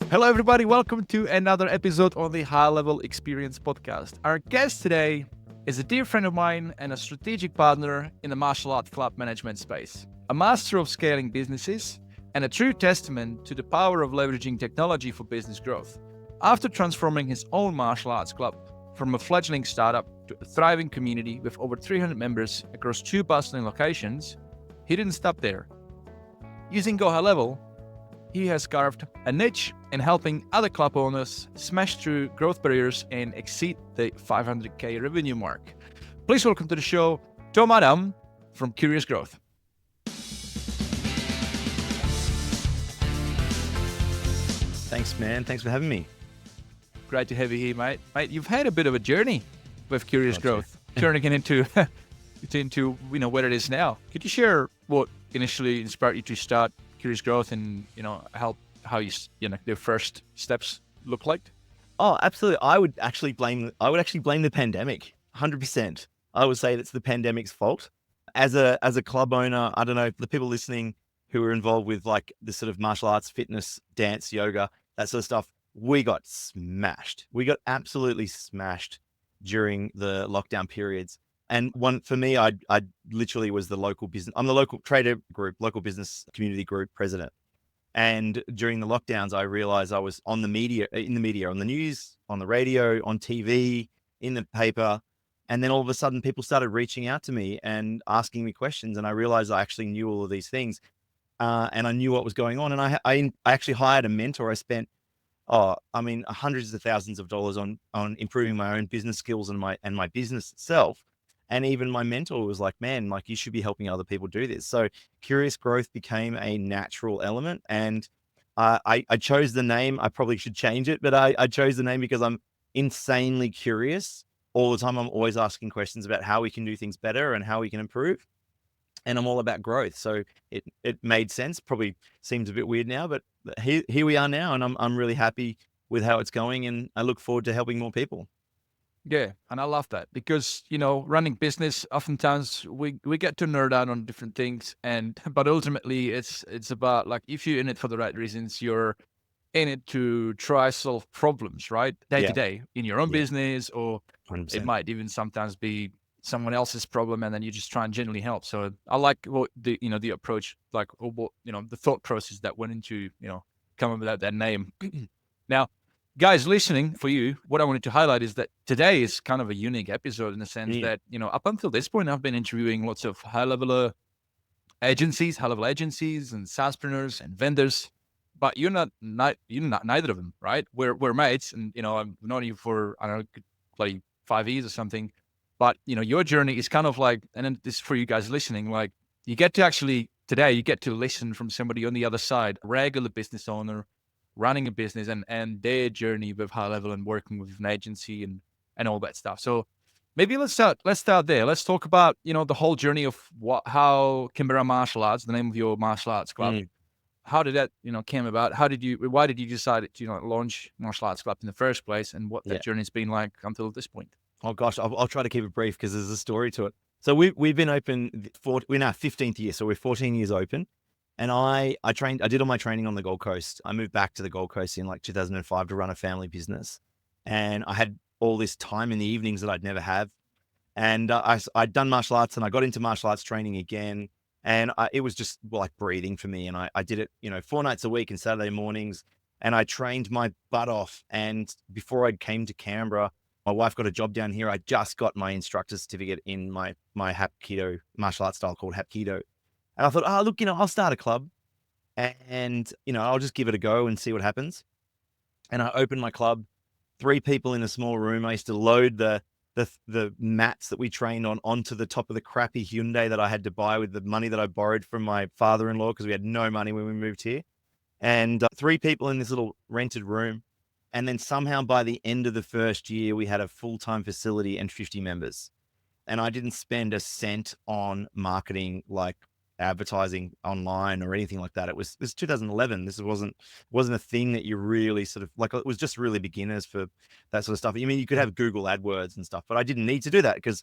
Hello, everybody. Welcome to another episode on the HighLevel Experience Podcast. Our guest today is a dear friend of mine and a strategic partner in the martial art club management space, a master of scaling businesses, and a true testament to the power of leveraging technology for business growth. After transforming his own martial arts club from a fledgling startup to a thriving community with over 300 members across 2 bustling locations, he didn't stop there. Using Go High Level, he has carved a niche in helping other club owners smash through growth barriers and exceed the 500K revenue mark. Please welcome to the show, Tom Adam from Curious Growth. Thanks, man. Thanks for having me. Great to have you here, mate. Mate, you've had a bit of a journey with Curious Gotcha. Growth, turning it into what it is now. Could you share what initially inspired you to start Curious Growth and how the first steps look like? Oh, absolutely. I would actually blame the pandemic. 100%. I would say that's the pandemic's fault. As a club owner, I don't know, the people listening who are involved with like the sort of martial arts, fitness, dance, yoga, that sort of stuff, we got smashed. We got absolutely smashed during the lockdown periods. And one for me, I literally was the local business. I'm the local trader group, local business community group president. And during the lockdowns, I realized I was in the media, on the news, on the radio, on TV, in the paper. And then all of a sudden people started reaching out to me and asking me questions. And I realized I actually knew all of these things. And I knew what was going on. And I actually hired a mentor. I spent, hundreds of thousands of dollars on improving my own business skills and my business itself. And even my mentor was like, man, like you should be helping other people do this. So Curious Growth became a natural element. And I chose the name. I probably should change it, but I chose the name because I'm insanely curious all the time. I'm always asking questions about how we can do things better and how we can improve. And I'm all about growth. So it made sense. Probably seems a bit weird now, but here we are now. And I'm really happy with how it's going. And I look forward to helping more people. Yeah, and I love that because, running business, oftentimes we get to nerd out on different things, but ultimately it's about like if you're in it for the right reasons, you're in it to try solve problems, right? Day to Yeah. day in your own Yeah. business, or 100%. it might even sometimes be someone else's problem, and then you just try and genuinely help. So I like what the approach, like, or what the thought process that went into coming with that name. Now, guys listening, for you, what I wanted to highlight is that today is kind of a unique episode in the sense that, up until this point, I've been interviewing lots of high-level agencies and SaaSpreneurs and vendors, but you're not neither of them, right? We're mates, and, I've known you for, I don't know, like 5 years or something, but, your journey is kind of like, and then this is for you guys listening, like, you get to listen from somebody on the other side, a regular business owner, running a business and their journey with high level and working with an agency and all that stuff. So maybe let's start there. Let's talk about, the whole journey of how Berra Martial Arts, the name of your martial arts club, how did that, came about? Why did you decide to, launch martial arts club in the first place, and what that journey's been like until this point? Oh gosh, I'll try to keep it brief because there's a story to it. So we've been open we're now 15th year. So we're 14 years open. And I did all my training on the Gold Coast. I moved back to the Gold Coast in like 2005 to run a family business. And I had all this time in the evenings that I'd never have. And I'd done martial arts and I got into martial arts training again. And it was just like breathing for me. And I did it, 4 nights a week and Saturday mornings. And I trained my butt off. And before I came to Canberra, my wife got a job down here. I just got my instructor certificate in my Hapkido martial arts style called Hapkido. And I thought, look, I'll start a club and, I'll just give it a go and see what happens. And I opened my club, 3 people in a small room. I used to load the mats that we trained on onto the top of the crappy Hyundai that I had to buy with the money that I borrowed from my father-in-law because we had no money when we moved here. And 3 people in this little rented room. And then somehow by the end of the first year, we had a full-time facility and 50 members. And I didn't spend a cent on marketing, like advertising online or anything like that. It was 2011. This wasn't a thing that you really sort of like, it was just really beginners for that sort of stuff. I mean, you could have Google AdWords and stuff, but I didn't need to do that because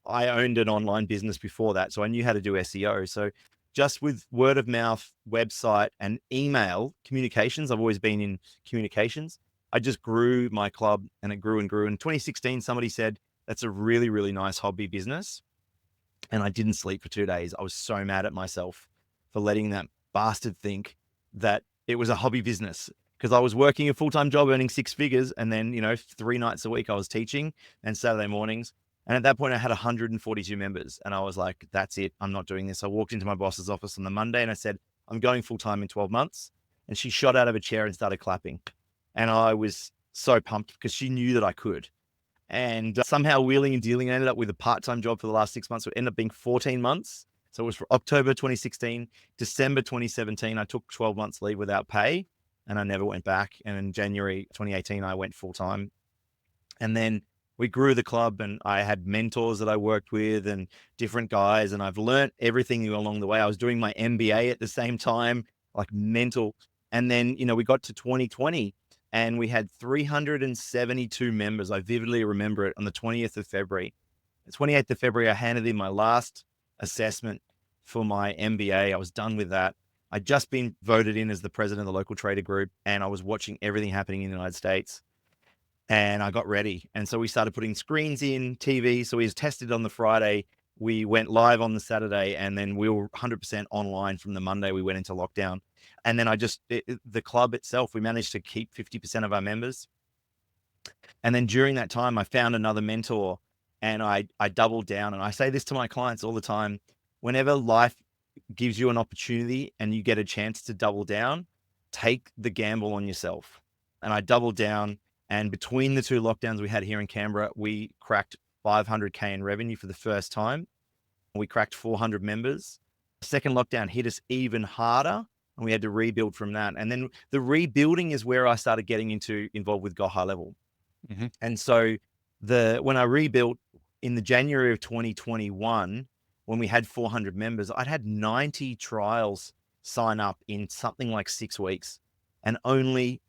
I owned an online business before that. So I knew how to do SEO. So just with word of mouth, website, and email communications. I've always been in communications. I just grew my club, and it grew and grew. In 2016, somebody said, that's a really, really nice hobby business. And I didn't sleep for 2 days. I was so mad at myself for letting that bastard think that it was a hobby business, because I was working a full-time job earning 6 figures. And then, 3 nights a week I was teaching, and Saturday mornings. And at that point I had 142 members, and I was like, that's it. I'm not doing this. I walked into my boss's office on the Monday and I said, I'm going full-time in 12 months. And she shot out of a chair and started clapping. And I was so pumped because she knew that I could. And somehow wheeling and dealing, I ended up with a part-time job for the last 6 months. So it ended up being 14 months. So it was for October 2016, December 2017, I took 12 months leave without pay, and I never went back. And in January 2018, I went full-time. And then we grew the club, and I had mentors that I worked with and different guys. And I've learned everything along the way. I was doing my MBA at the same time, like mental. And then, we got to 2020 and we had 372 members. I vividly remember it on the 20th of February. The 28th of February, I handed in my last assessment for my MBA. I was done with that. I'd just been voted in as the president of the local trader group, and I was watching everything happening in the United States. And I got ready. And so we started putting screens in, TV. So we was tested on the Friday. We went live on the Saturday, and then we were 100% online from the Monday we went into lockdown. And then the club itself, we managed to keep 50% of our members. And then during that time, I found another mentor, and I doubled down. And I say this to my clients all the time: whenever life gives you an opportunity and you get a chance to double down, take the gamble on yourself. And I doubled down. And between the 2 lockdowns we had here in Canberra, we cracked 500K in revenue for the first time. We cracked 400 members. The second lockdown hit us even harder, and we had to rebuild from that. And then the rebuilding is where I started getting involved with Go High Level. Mm-hmm. And so when I rebuilt in the January of 2021, when we had 400 members, I'd had 90 trials sign up in something like 6 weeks, and only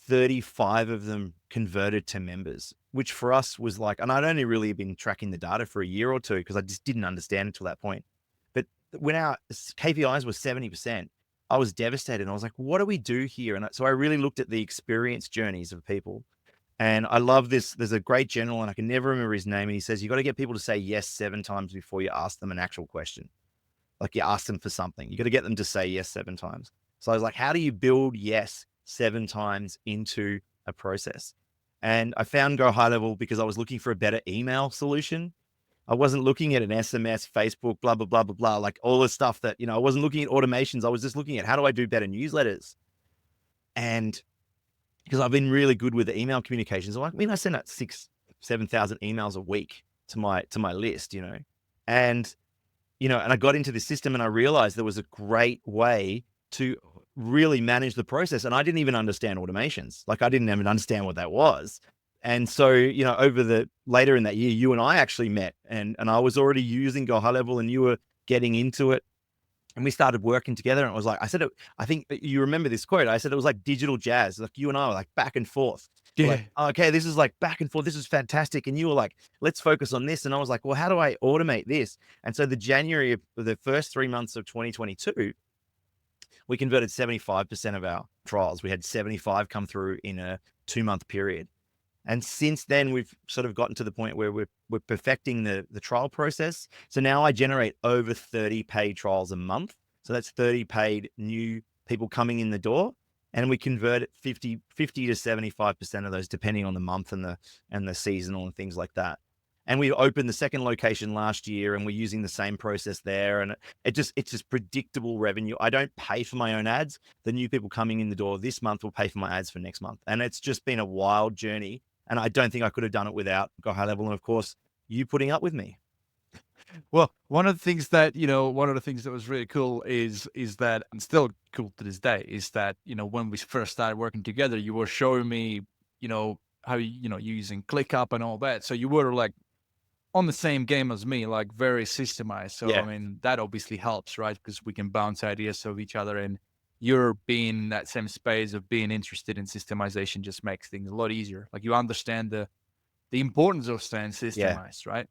35 of them converted to members, which for us was like, and I'd only really been tracking the data for a year or two because I just didn't understand until that point. But when our KPIs were 70%, I was devastated. And I was like, what do we do here? And so I really looked at the experience journeys of people. And I love this. There's a great general, and I can never remember his name. And he says, you got to get people to say yes 7 times before you ask them an actual question. Like, you ask them for something. You got to get them to say yes 7 times. So I was like, how do you build yes 7 times into a process? And I found Go High Level because I was looking for a better email solution. I wasn't looking at an SMS, Facebook, blah, blah, blah, blah, blah, like all the stuff that, I wasn't looking at automations. I was just looking at how do I do better newsletters? And because I've been really good with the email communications. I send out 6,000-7,000 emails a week to my list, and, and I got into this system, and I realized there was a great way to really manage the process. And I didn't even understand automations. Like, I didn't even understand what that was. And so, later in that year, you and I actually met, and I was already using Go High Level, and you were getting into it, and we started working together. And it was like, I think you remember this quote. I said, it was like digital jazz. Like, you and I were like back and forth. Yeah. Like, okay, this is like back and forth. This is fantastic. And you were like, let's focus on this. And I was like, well, how do I automate this? And so the first 3 months of 2022, we converted 75% of our trials. We had 75 come through in a 2-month period. And since then, we've sort of gotten to the point where we're perfecting the trial process. So now I generate over 30 paid trials a month. So that's 30 paid new people coming in the door. And we convert 50 to 75% of those, depending on the month and the seasonal and things like that. And we opened the second location last year, and we're using the same process there. And it's just predictable revenue. I don't pay for my own ads. The new people coming in the door this month will pay for my ads for next month. And it's just been a wild journey. And I don't think I could have done it without Go High Level. And of course, you putting up with me. Well, one of the things that was really cool is that, and still cool to this day, is that, when we first started working together, you were showing me, how, using ClickUp and all that. So you were like on the same game as me, like very systemized. So, Yeah. I mean, that obviously helps, right? Because we can bounce ideas off each other, and you're being in that same space of being interested in systemization just makes things a lot easier. Like, you understand the importance of staying systemized, right?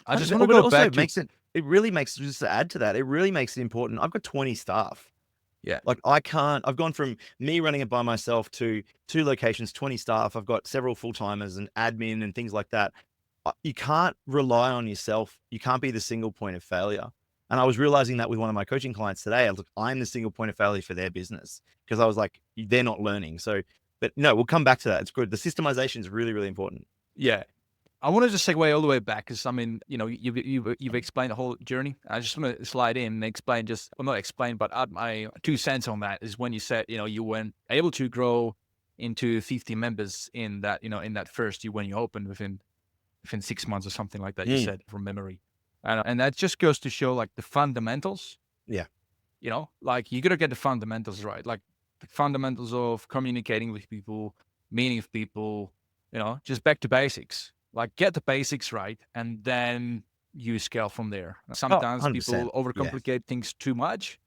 I just want to But go also back to makes it it really makes, just to add to that, it really makes it important. I've got 20 staff. Yeah. Like I've gone from me running it by myself to 2 locations, 20 staff. I've got several full-timers and admin and things like that. You can't rely on yourself. You can't be the single point of failure. And I was realizing that with one of my coaching clients today. I was like, I'm the single point of failure for their business, because I was like, they're not learning. So, but no, we'll come back to that. It's good. The systemization is really, really important. Yeah. I wanted to segue all the way back because, I mean, you know, you've explained the whole journey. I just want to slide in and explain, well, not explain, but add my 2 cents on that. Is when you said, you know, you weren't able to grow into 50 members in that, you know, in that first year when you opened within 6 months or something like that. You said from memory, and that just goes to show like the fundamentals. Yeah. You know, like you got to get the fundamentals right, like the fundamentals of communicating with people, meeting with people. You know, just back to basics. Like get the basics right, and then you scale from there. Sometimes 100%. people overcomplicate things too much,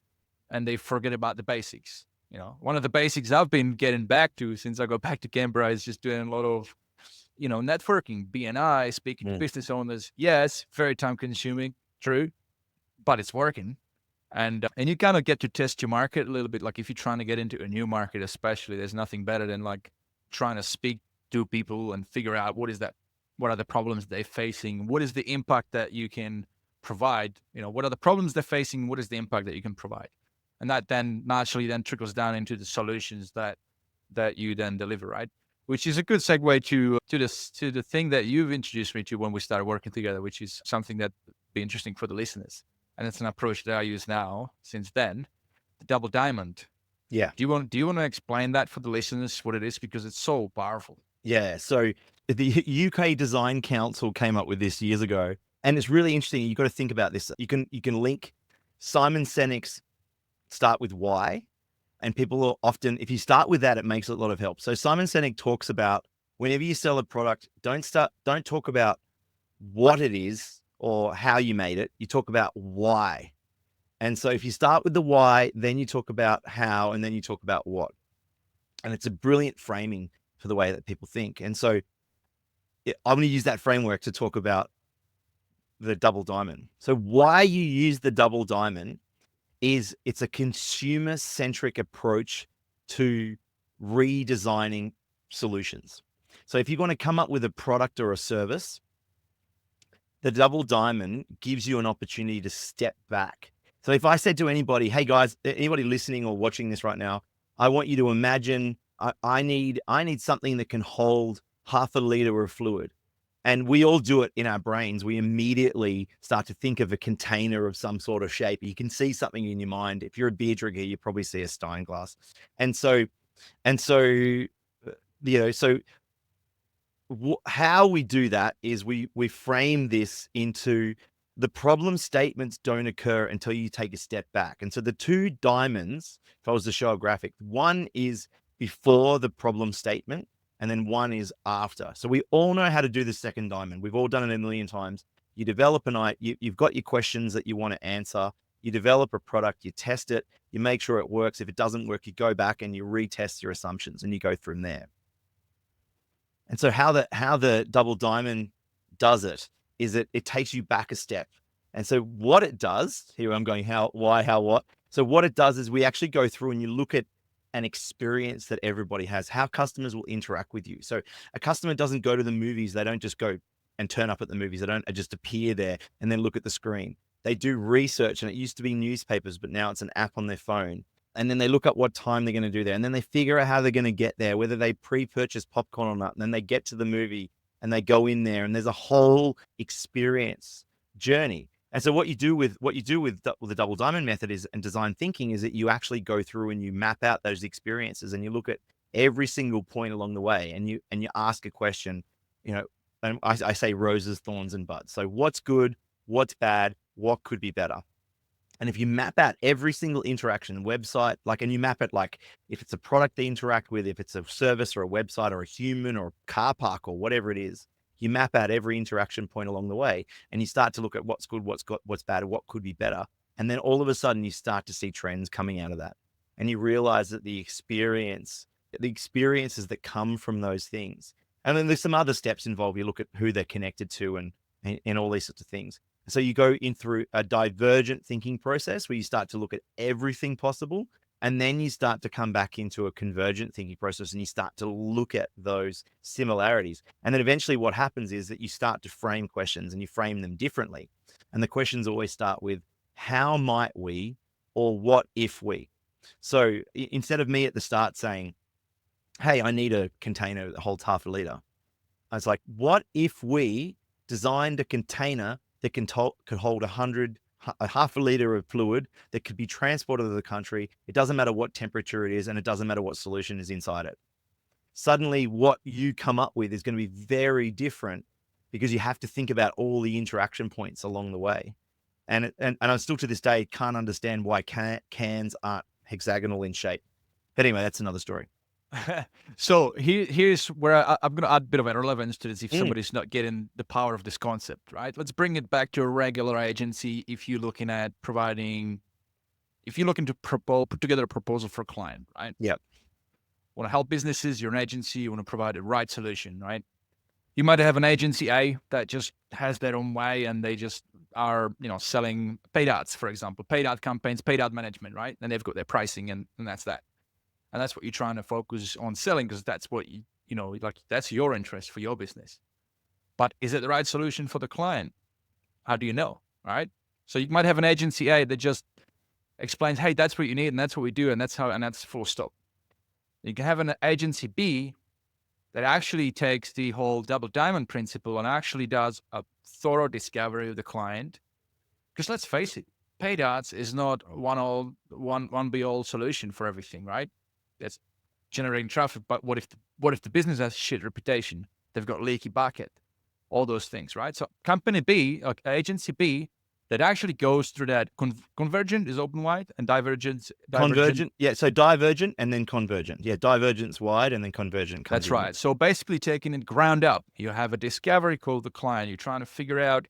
and they forget about the basics. You know, one of the basics I've been getting back to since I got back to Canberra is just doing a lot of, you know, networking, BNI, speaking to business owners. Yes, very time consuming, true, but it's working. And you kind of get to test your market a little bit. Like if you're trying to get into a new market, especially, there's nothing better than like trying to speak to people and figure out what are the problems they're facing, what is the impact that you can provide, you know, what are the problems they're facing, what is the impact that you can provide, and that then naturally then trickles down into the solutions that you then deliver, right? Which is a good segue to the thing that you've introduced me to when we started working together, which is something that would be interesting for the listeners. And it's an approach that I use now since then, the double diamond. Yeah. Do you want to explain that for the listeners, what it is? Because it's so powerful. Yeah. So the UK Design Council came up with this years ago, and it's really interesting. You've got to think about this. You can link Simon Sinek's start with why, and people are often, if you start with that, it makes a lot of help. So Simon Sinek talks about whenever you sell a product, don't talk about what it is or how you made it. You talk about why. And so if you start with the why, then you talk about how, and then you talk about what. And it's a brilliant framing for the way that people think. And so I'm going to use that framework to talk about the double diamond. So why you use the double diamond is it's a consumer-centric approach to redesigning solutions. So if you're going to come up with a product or a service, the double diamond gives you an opportunity to step back. So if I said to anybody, hey guys, anybody listening or watching this right now, I want you to imagine I need something that can hold half a liter of fluid. And we all do it in our brains. We immediately start to think of a container of some sort of shape. You can see something in your mind. If you're a beer drinker, you probably see a Stein glass. And so, you know, so how we do that is we frame this into the problem statements don't occur until you take a step back. And so the 2 diamonds, if I was to show a graphic, one is before the problem statement, and then one is after. So we all know how to do the second diamond. We've all done it a million times. You develop you've got your questions that you want to answer. You develop a product, you test it, you make sure it works. If it doesn't work, you go back and you retest your assumptions and you go from there. And so how the double diamond does it is it takes you back a step. And so what it does, here I'm going how, why, how, what. So what it does is we actually go through and you look at an experience that everybody has, how customers will interact with you. So a customer doesn't go to the movies. They don't just go and turn up at the movies. They don't just appear there and then look at the screen. They do research, and it used to be newspapers, but now it's an app on their phone. And then they look up what time they're going to do there. And then they figure out how they're going to get there, whether they pre-purchase popcorn or not. And then they get to the movie and they go in there, and there's a whole experience journey. And so what you do with the double diamond method is, and design thinking, is that you actually go through and you map out those experiences and you look at every single point along the way, and you ask a question, you know, and I say roses, thorns, and buds. So what's good, what's bad, what could be better? And if you map out every single interaction, website, and you map it, like if it's a product they interact with, if it's a service or a website or a human or a car park or whatever it is, you map out every interaction point along the way, and you start to look at what's good, what's bad, what could be better. And then all of a sudden you start to see trends coming out of that. And you realize that the experiences that come from those things. And then there's some other steps involved. You look at who they're connected to and all these sorts of things. So you go in through a divergent thinking process where you start to look at everything possible. And then you start to come back into a convergent thinking process and you start to look at those similarities. And then eventually what happens is that you start to frame questions and you frame them differently. And the questions always start with, how might we, or what if we? So instead of me at the start saying, hey, I need a container that holds half a liter, I was like, what if we designed a container that could hold a half a liter of fluid that could be transported to the country? It doesn't matter what temperature it is, and it doesn't matter what solution is inside it. Suddenly, what you come up with is going to be very different because you have to think about all the interaction points along the way. And I still to this day can't understand why cans aren't hexagonal in shape. But anyway, that's another story. So here's where I'm going to add a bit of relevance to this if somebody's not getting the power of this concept, right? Let's bring it back to a regular agency. If you're looking to put together a proposal for a client, right? Yep. Want to help businesses, you're an agency, you want to provide the right solution, right? You might have an agency A that just has their own way and they just are, selling paid ads, for example, paid ad campaigns, paid ad management, right? And they've got their pricing and that's that. And that's what you're trying to focus on selling because that's what that's your interest for your business. But is it the right solution for the client? How do you know, right? So you might have an agency A that just explains, hey, that's what you need and that's what we do and that's full stop. You can have an agency B that actually takes the whole double diamond principle and actually does a thorough discovery of the client. Because let's face it, paid ads is not one be all solution for everything, right? That's generating traffic. But what if the business has shit reputation? They've got leaky bucket, all those things, right? So company B, agency B, that actually goes through that convergent is open wide and divergent. Convergent. Yeah. So divergent and then convergent. Yeah. Divergent's wide and then convergent. That's right. So basically taking it ground up, you have a discovery call the client. You're trying to figure out,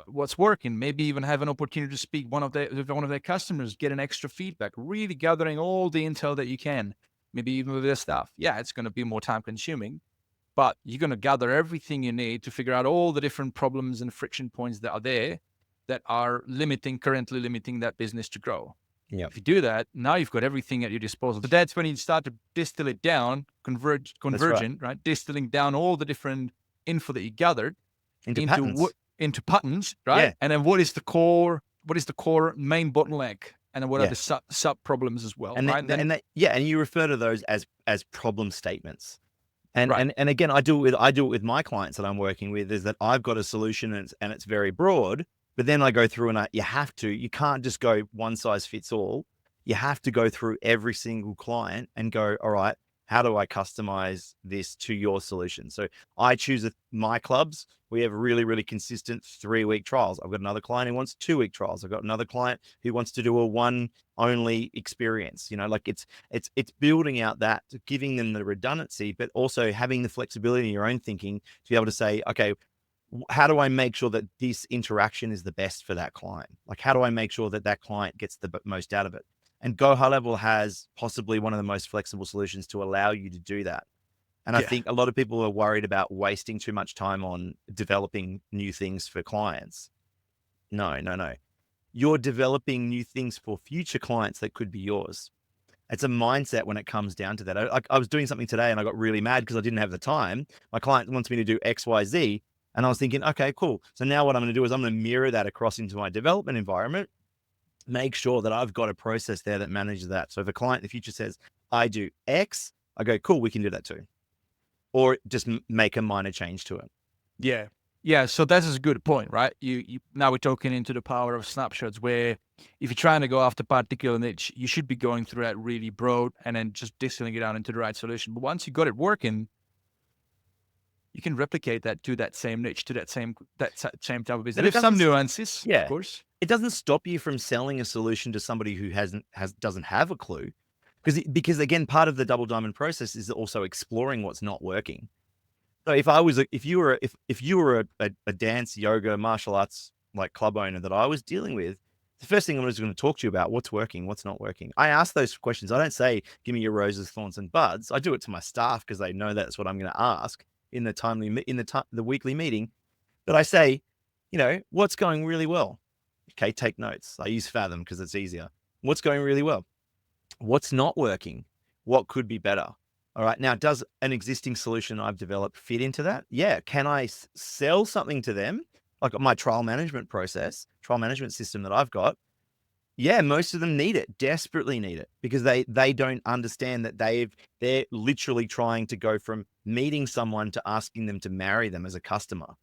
what's working, maybe even have an opportunity to speak with one of their customers, get an extra feedback, really gathering all the intel that you can, maybe even with their staff. Yeah, it's going to be more time consuming, but you're going to gather everything you need to figure out all the different problems and friction points that are there that are currently limiting that business to grow. Yeah. If you do that, now you've got everything at your disposal. So that's when you start to distill it down, convergent, right? Distilling down all the different info that you gathered into patterns, right? Yeah. And then what is the core main bottleneck? And then what are the sub problems as well, and right? And you refer to those as problem statements. And again, I do it with my clients that I'm working with is that I've got a solution and it's very broad, but then I go through and you can't just go one size fits all. You have to go through every single client and go, all right, how do I customize this to your solution? So I choose my clubs. We have really, really consistent 3-week trials. I've got another client who wants 2-week trials. I've got another client who wants to do a one only experience. It's building out that, giving them the redundancy, but also having the flexibility in your own thinking to be able to say, okay, how do I make sure that this interaction is the best for that client? Like, how do I make sure that client gets the most out of it? And Go HighLevel has possibly one of the most flexible solutions to allow you to do that. And I think a lot of people are worried about wasting too much time on developing new things for clients. No. You're developing new things for future clients that could be yours. It's a mindset when it comes down to that. I was doing something today and I got really mad because I didn't have the time. My client wants me to do X, Y, Z. And I was thinking, okay, cool. So now what I'm going to do is I'm going to mirror that across into my development environment, make sure that I've got a process there that manages that. So if a client in the future says, I do X, I go, cool, we can do that too. Or just make a minor change to it. Yeah. Yeah. So that's a good point, right? You now we're talking into the power of snapshots where if you're trying to go after a particular niche, you should be going through that really broad and then just distilling it down into the right solution. But once you got it working, you can replicate that to that same niche, to that same type of business. There's some nuances, of course. It doesn't stop you from selling a solution to somebody who doesn't have a clue, because again, part of the double diamond process is also exploring what's not working. So if you were a dance, yoga, martial arts like club owner that I was dealing with, the first thing I was going to talk to you about what's working, what's not working. I ask those questions. I don't say, give me your roses, thorns, and buds. I do it to my staff because they know that's what I'm going to ask in the weekly meeting. But I say, what's going really well? Okay, take notes. I use Fathom because it's easier. What's going really well? What's not working? What could be better? All right. Now, does an existing solution I've developed fit into that? Yeah. Can I sell something to them? Like my trial management system that I've got. Yeah, most of them need it, desperately need it, because they don't understand that they're literally trying to go from meeting someone to asking them to marry them as a customer.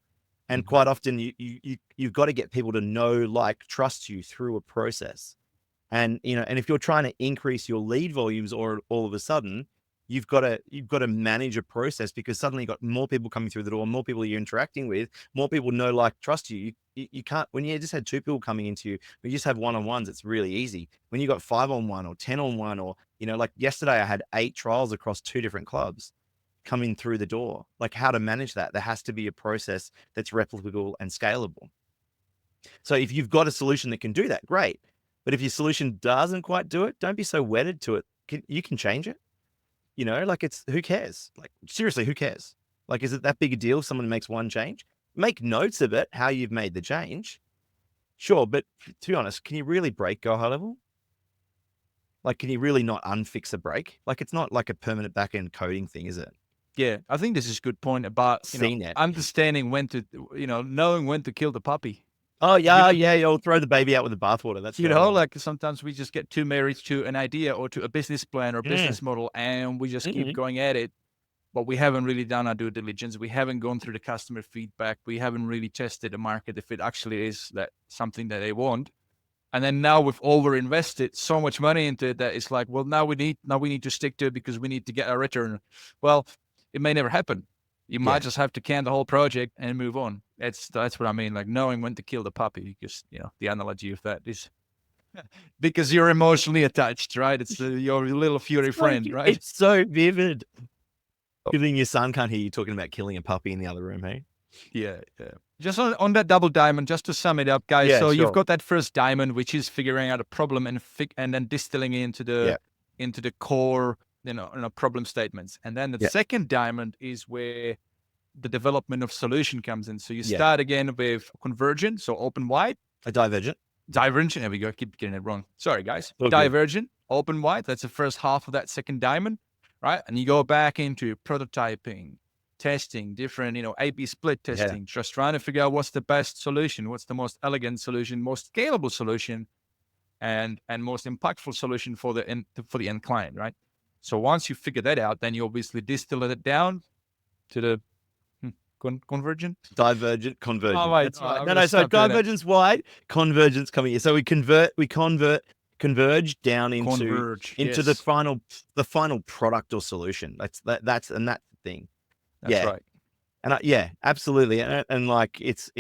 And quite often you've got to get people to know, like, trust you through a process. And, and if you're trying to increase your lead volumes or all of a sudden, you've got to manage a process, because suddenly you've got more people coming through the door, more people you're interacting with, more people know, like, trust you. You can't, when you just had 2 people coming into you, when you just have one-on-ones, it's really easy. When you got 5-on-1 or 10-on-1, or, like yesterday I had 8 trials across 2 different clubs coming through the door. Like, how to manage that? There has to be a process that's replicable and scalable. So if you've got a solution that can do that, great. But if your solution doesn't quite do it, don't be so wedded to it. You can change it. Like, who cares? Like, seriously, who cares? Like, is it that big a deal if someone makes one change? Make notes of it, how you've made the change. Sure, but to be honest, can you really break Go High Level? Like, can you really not unfix a break? Like, it's not like a permanent back-end coding thing, is it? Yeah, I think this is a good point about understanding when to, knowing when to kill the puppy. Oh yeah, you'll throw the baby out with the bathwater. That's like sometimes we just get too married to an idea or to a business plan or business model, and we just keep going at it. But we haven't really done our due diligence. We haven't gone through the customer feedback. We haven't really tested the market if it actually is that something that they want. And then now we've over-invested so much money into it that it's like, well, now we need to stick to it because we need to get a return. Well, it may never happen. You might just have to can the whole project and move on. That's what I mean, like knowing when to kill the puppy, because the analogy of that is because you're emotionally attached, right? It's your little furry friend, right? It's so vivid. Good thing your son can't hear you talking about killing a puppy in the other room, hey? Yeah. Just on that double diamond, just to sum it up, guys. Yeah, so sure. You've got that first diamond, which is figuring out a problem and then distilling it into the core, problem statements. And then the second diamond is where the development of solution comes in. So you start again with convergent, so open wide. A divergent. There we go. I keep getting it wrong. Sorry, guys. Okay. Divergent, open wide. That's the first half of that second diamond, right? And you go back into prototyping, testing, different, A/B split testing, just trying to figure out what's the best solution, what's the most elegant solution, most scalable solution, and most impactful solution for the end client, right? So once you figure that out, then you obviously distill it down to the convergent, divergent, convergent. Oh, right. That's right. No. So divergence wide, convergence coming here. So we converge down into the final product or solution. That's the thing. That's right. And absolutely. And like, it's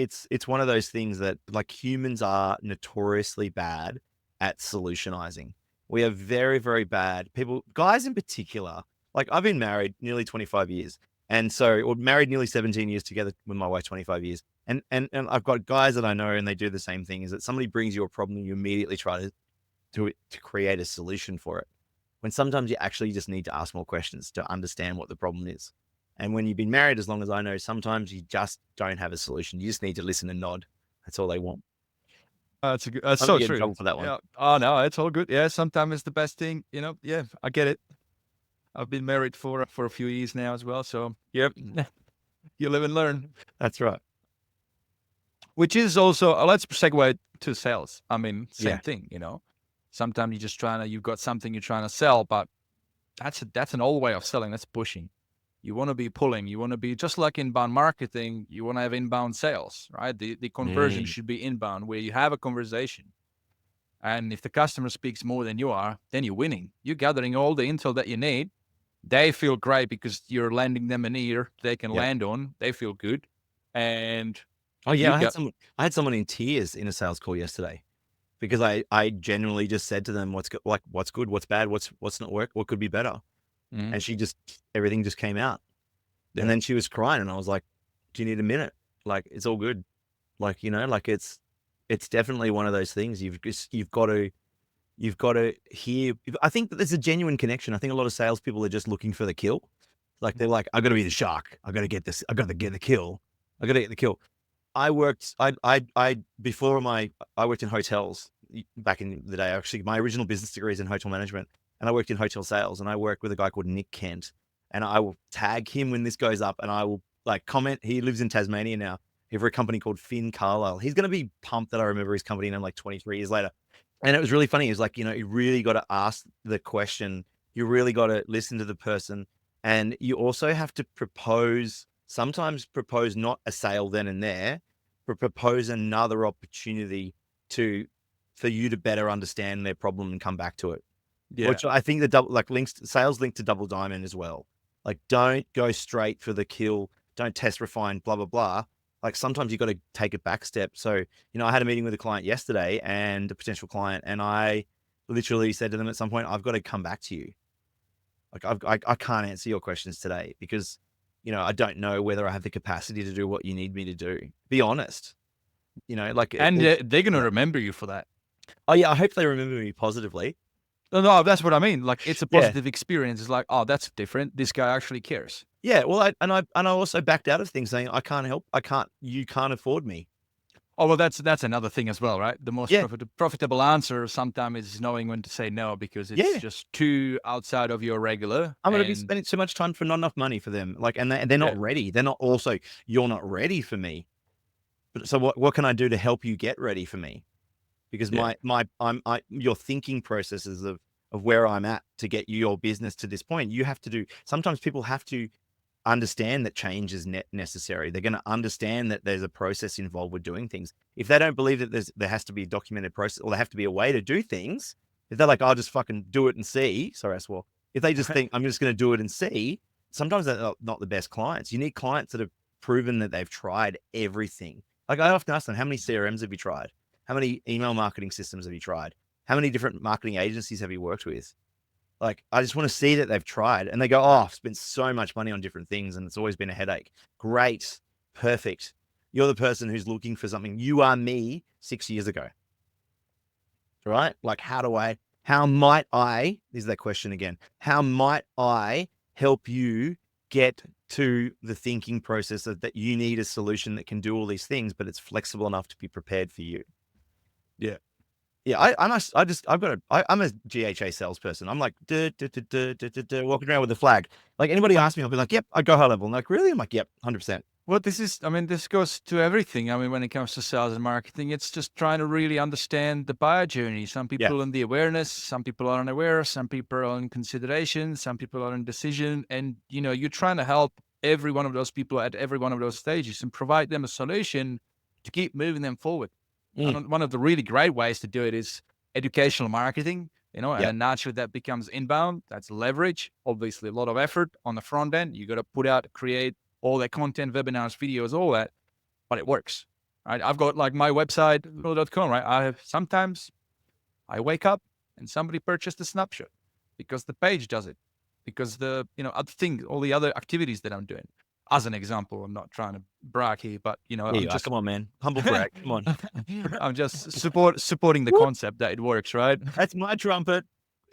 one of those things that, like, humans are notoriously bad at solutionizing. We are very, very bad. Guys in particular, like, I've been married nearly 25 years. And so, married nearly 17 years together with my wife, 25 years. And I've got guys that I know, and they do the same thing, is that somebody brings you a problem, you immediately try to create a solution for it. When sometimes you actually just need to ask more questions to understand what the problem is. And when you've been married as long as I know, sometimes you just don't have a solution. You just need to listen and nod. That's all they want. That's so true. In trouble for that one. Yeah. Oh no, it's all good. Yeah, sometimes it's the best thing. Yeah, I get it. I've been married for a few years now as well. So yep, you live and learn. That's right. Which is also, let's segue to sales. I mean, same thing. Sometimes you've got something you're trying to sell, but that's an old way of selling. That's pushing. You want to be pulling. You want to be just like inbound marketing. You want to have inbound sales, right? The conversion should be inbound, where you have a conversation. And if the customer speaks more than you are, then you're winning. You're gathering all the intel that you need. They feel great because you're lending them an ear they can land on. They feel good. And I had someone in tears in a sales call yesterday, because I genuinely just said to them, what's good, what's bad, what's not work, what could be better. And everything just came out. And then she was crying, and I was like, do you need a minute? Like, it's all good. Like, like, it's definitely one of those things. You've got to hear. I think that there's a genuine connection. I think a lot of salespeople are just looking for the kill. Like, they're like, I got to be the shark. I got to get this. I got to get the kill. I got to get the kill. I worked, I before I worked in hotels back in the day. Actually, my original business degree is in hotel management, and I worked in hotel sales, and I worked with a guy called Nick Kent, and I will tag him when this goes up, and I will like comment. He lives in Tasmania now. For a company called Finn Carlisle. He's going to be pumped that I remember his company name like 23 years later. And it was really funny. He was like, you really got to ask the question. You really got to listen to the person. And you also have to sometimes propose not a sale then and there, but propose another opportunity for you to better understand their problem and come back to it. Yeah. Which I think sales linked to Double Diamond as well. Like, don't go straight for the kill. Don't test, refine, blah, blah, blah. Like, sometimes you got to take a back step. So, I had a meeting with a client yesterday and a potential client, and I literally said to them at some point, I've got to come back to you. Like, I can't answer your questions today because, I don't know whether I have the capacity to do what you need me to do. Be honest, and they're going to remember you for that. Oh yeah. I hope they remember me positively. No, that's what I mean. Like, it's a positive experience. It's like, oh, that's different. This guy actually cares. Yeah. Well, I also backed out of things saying, I can't help. You can't afford me. Oh, well, that's another thing as well, right? The most profitable answer sometimes is knowing when to say no, because it's just too outside of your regular. I'm going to be spending too much time for not enough money for them. Like, and they're not ready. They're not also, you're not ready for me. But so what can I do to help you get ready for me? Because your thinking processes of where I'm at to get your business to this point, sometimes people have to understand that change is necessary. They're going to understand that there's a process involved with doing things. If they don't believe that there has to be a documented process, or there have to be a way to do things, if they're like, I'll just fucking do it and see. Sorry, I swore. If they just think I'm just going to do it and see, sometimes they're not the best clients. You need clients that have proven that they've tried everything. Like, I often ask them, how many CRMs have you tried? How many email marketing systems have you tried? How many different marketing agencies have you worked with? Like, I just want to see that they've tried, and they go, oh, I've spent so much money on different things and it's always been a headache. Great. Perfect. You're the person who's looking for something. You are me 6 years ago. Right? Like, how might I, this is that question again. How might I help you get to the thinking process that you need a solution that can do all these things, but it's flexible enough to be prepared for you? Yeah. Yeah, I'm a GHA salesperson. I'm like, walking around with the flag. Like, anybody asks me, I'll be like, yep, I go high level. And like, really? I'm like, yep, 100%. Well, this goes to everything. I mean, when it comes to sales and marketing, it's just trying to really understand the buyer journey. Some people are in the awareness, some people are unaware, some people are in consideration, some people are in decision. And, you're trying to help every one of those people at every one of those stages and provide them a solution to keep moving them forward. And one of the really great ways to do it is educational marketing, and then naturally that becomes inbound. That's leverage, obviously a lot of effort on the front end. You got to put out, create all that content, webinars, videos, all that, but it works, right? I've got like my website, .com, right? Sometimes I wake up and somebody purchased a snapshot because the page does it, because the, other things, all the other activities that I'm doing. As an example, I'm not trying to brag here, but I'm just, come on, man, humble brag. Come on. I'm just supporting the concept that it works, right? That's my trumpet.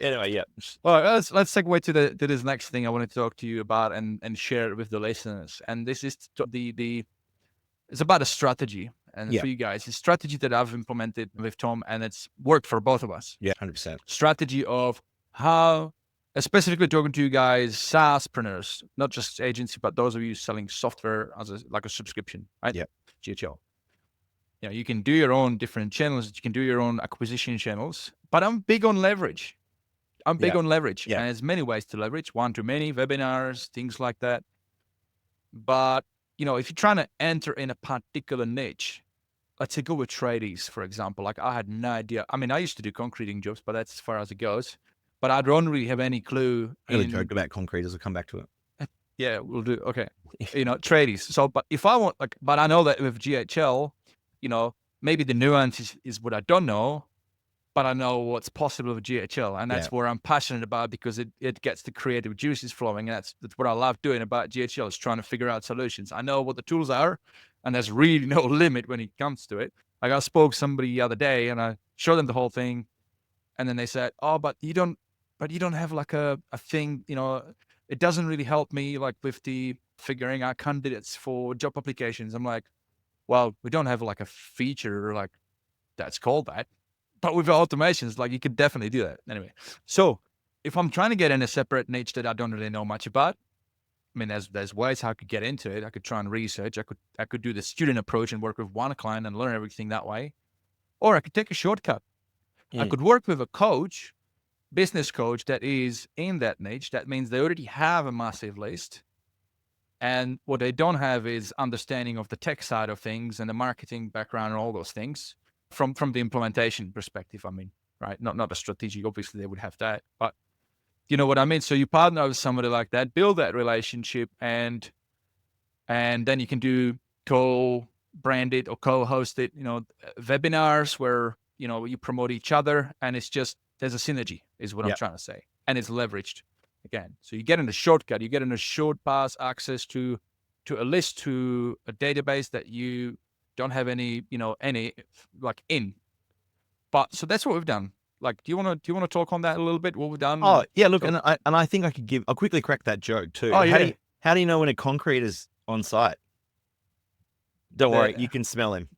Anyway, yeah. Well, let's segue to this next thing I want to talk to you about and share it with the listeners. And this is it's about a strategy, and for you guys, it's a strategy that I've implemented with Tom, and it's worked for both of us. Yeah, 100%. Strategy of how. Specifically talking to you guys, SaaSpreneurs, not just agency, but those of you selling software as a subscription, right? Yeah. GHL. You can do your own different channels. You can do your own acquisition channels, but I'm big on leverage. And there's many ways to leverage, one-to-many, webinars, things like that. But, if you're trying to enter in a particular niche, let's say go with tradies, for example. Like, I had no idea. I mean, I used to do concreting jobs, but that's as far as it goes. But I don't really have any clue. I'm going to joke about concreters. I'll come back to it. Yeah, we'll do. Okay. Tradies. So, but if I want, but I know that with GHL, maybe the nuance is what I don't know, but I know what's possible with GHL. And that's where I'm passionate about, because it gets the creative juices flowing. And that's what I love doing about GHL, is trying to figure out solutions. I know what the tools are, and there's really no limit when it comes to it. Like, I spoke to somebody the other day and I showed them the whole thing. And then they said, oh, but you don't have like a thing, it doesn't really help me like with the figuring out candidates for job applications. I'm like, Well, we don't have like a feature like that's called that, but with automations, like you could definitely do that. Anyway, so if I'm trying to get in a separate niche that I don't really know much about, I mean, there's ways how I could get into it. I could try and research. I could do the student approach and work with one client and learn everything that way, or I could take a shortcut. I could work with a coach, business coach that is in that niche. That means they already have a massive list. And what they don't have is understanding of the tech side of things and the marketing background and all those things from the implementation perspective. I mean, right? Not a strategic. Obviously, they would have that, but you know what I mean. So you partner with somebody like that, build that relationship, and then you can do co-branded or co-hosted, webinars where you promote each other, and it's just there's a synergy, is what I'm trying to say, and it's leveraged. Again, so you get in a shortcut, you get in a short pass access to a list, to a database that you don't have any like in. But so that's what we've done. Like, do you want to talk on that a little bit? What we've done? Oh yeah, look, and I think I'll quickly crack that joke too. Oh yeah. How do you know when a concrete is on site? Don't worry, you can smell him.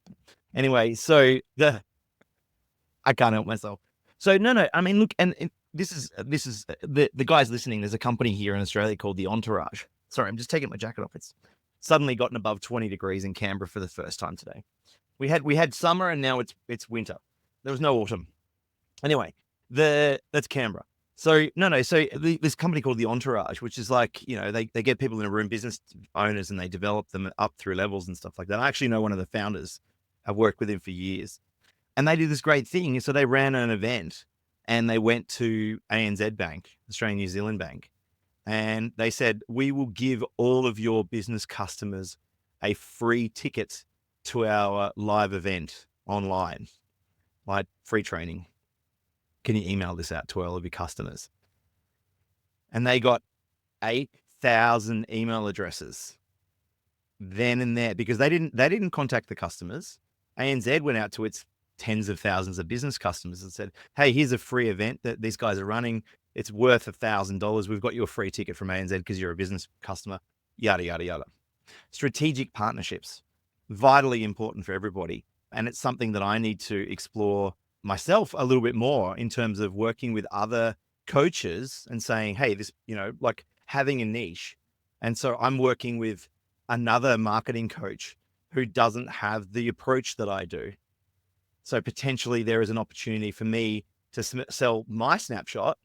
Anyway, so I can't help myself. So no, I mean, look, and this is the guys listening. There's a company here in Australia called the Entourage. Sorry, I'm just taking my jacket off. It's suddenly gotten above 20 degrees in Canberra for the first time today. We had summer and now it's winter. There was no autumn. Anyway, that's Canberra. So so this company called the Entourage, which is like, they get people in a room, business owners, and they develop them up through levels and stuff like that. I actually know one of the founders. I've worked with him for years. And they did this great thing. So they ran an event and they went to ANZ Bank, Australian New Zealand Bank, and they said, we will give all of your business customers a free ticket to our live event online, like free training. Can you email this out to all of your customers? And they got 8,000 email addresses then and there, because they didn't contact the customers. ANZ went out to its tens of thousands of business customers and said, hey, here's a free event that these guys are running. It's worth $1,000. We've got you a free ticket from ANZ because you're a business customer, yada, yada, yada. Strategic partnerships, vitally important for everybody. And it's something that I need to explore myself a little bit more in terms of working with other coaches and saying, hey, this, like having a niche. And so I'm working with another marketing coach who doesn't have the approach that I do. So potentially there is an opportunity for me to sell my snapshot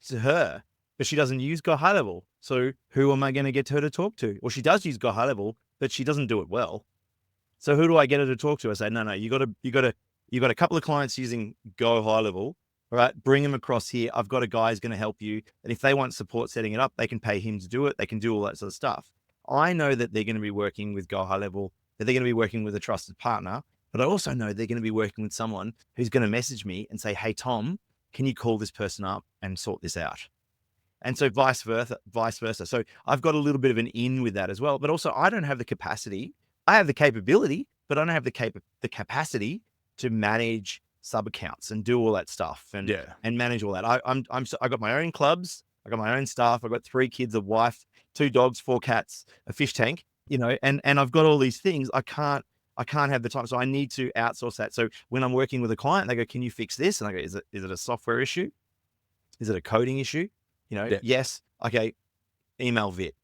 to her, but she doesn't use HighLevel. So who am I going to get her to talk to? Well, she does use HighLevel, but she doesn't do it well. So who do I get her to talk to? I say, no, you got a couple of clients using HighLevel. All right, bring them across here. I've got a guy who's going to help you. And if they want support setting it up, they can pay him to do it. They can do all that sort of stuff. I know that they're going to be working with HighLevel, that they're going to be working with a trusted partner. But I also know they're going to be working with someone who's going to message me and say, hey, Tom, can you call this person up and sort this out? And so vice versa. So I've got a little bit of an in with that as well. But also I don't have the capacity. I have the capability, but I don't have the capacity to manage sub accounts and do all that stuff and manage all that. I got my own clubs. I got my own staff. I've got 3 kids, a wife, 2 dogs, 4 cats, a fish tank, and I've got all these things. I can't have the time. So I need to outsource that. So when I'm working with a client, they go, can you fix this? And I go, is it a software issue? Is it a coding issue? Yes. Okay. Email Vit,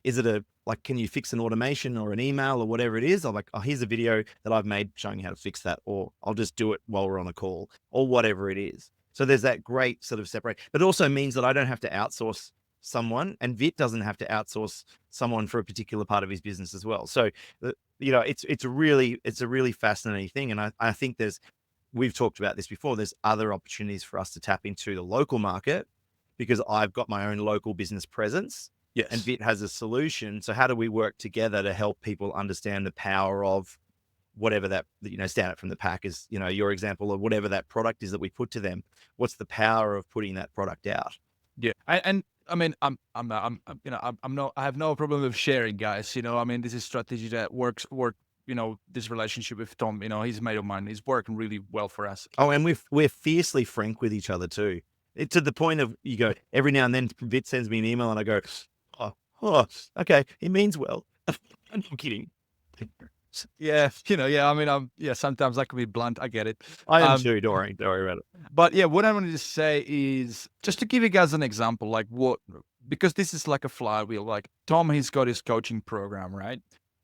is it can you fix an automation or an email or whatever it is? I'm like, oh, here's a video that I've made showing you how to fix that, or I'll just do it while we're on a call or whatever it is. So there's that great sort of separate, but it also means that I don't have to outsource someone, and Vit doesn't have to outsource someone for a particular part of his business as well. So, it's a really fascinating thing. And I think we've talked about this before, there's other opportunities for us to tap into the local market because I've got my own local business presence. Yes. And Vit has a solution. So how do we work together to help people understand the power of whatever that, stand up from the pack is, your example of whatever that product is that we put to them. What's the power of putting that product out? Yeah. And I mean, I have no problem with sharing, guys. I mean, this is strategy that works. This relationship with Tom, he's a mate of mine. He's working really well for us. Oh, and we're fiercely frank with each other too. It's to the point of, you go, every now and then Vit sends me an email and I go, oh, okay, he means well. I'm kidding. Yeah, I mean, sometimes I can be blunt. I get it. I am too. Don't worry about it. But yeah, what I wanted to say is just to give you guys an example, like because this is like a flywheel. Like Tom, he's got his coaching program, right?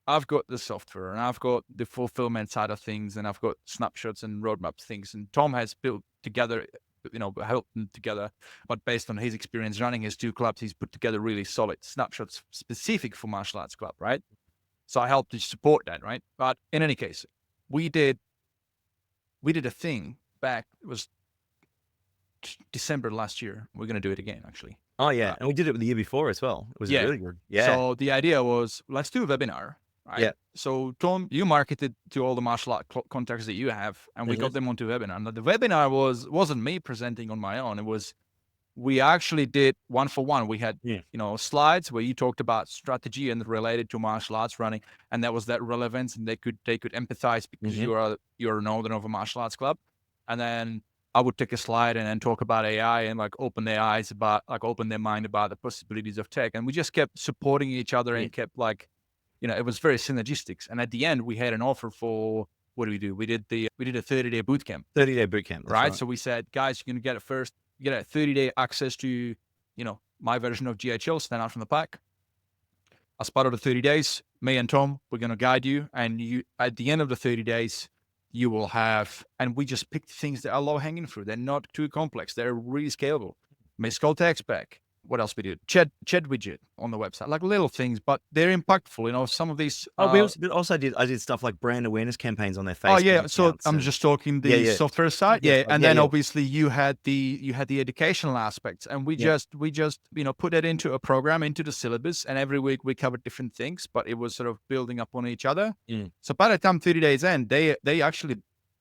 I've got the software and I've got the fulfillment side of things and I've got snapshots and roadmap things. And Tom has built together, helped them together. But based on his experience running his 2 clubs, he's put together really solid snapshots specific for martial arts club, right? So I helped to support that, right? But in any case, we did a thing back, it was December last year. We're going to do it again, actually. Oh, yeah. And we did it the year before as well. It was really good. Yeah. So the idea was, let's do a webinar, right? Yeah. So Tom, you marketed to all the martial art contacts that you have, and we got them onto a webinar. Now, the webinar wasn't me presenting on my own. It was, we actually did 1-for-1. We had, slides where you talked about strategy and related to martial arts running, and that was that relevance, and they could empathize because you're an owner of a martial arts club. And then I would take a slide and then talk about AI and like open their mind about the possibilities of tech. And we just kept supporting each other and kept like, it was very synergistic. And at the end, we had an offer for, what do? We did a 30-day boot camp. 30-day boot camp. Right? So we said, guys, you're going to get it first. You get a 30-day access to, my version of GHL, Stand Out from the Pack. As part of the 30 days, me and Tom, we're going to guide you. And you, at the end of the 30 days, you will have, and we just picked things that are low hanging fruit. They're not too complex. They're really scalable. Miscall text back. What else we did? Chat widget on the website, like little things, but they're impactful. Some of these. I did stuff like brand awareness campaigns on their Facebook. Oh yeah, so I'm just talking the software side. Yeah, and then obviously you had the educational aspects, and we just put that into a program, into the syllabus, and every week we covered different things, but it was sort of building up on each other. So by the time 30 days end, they actually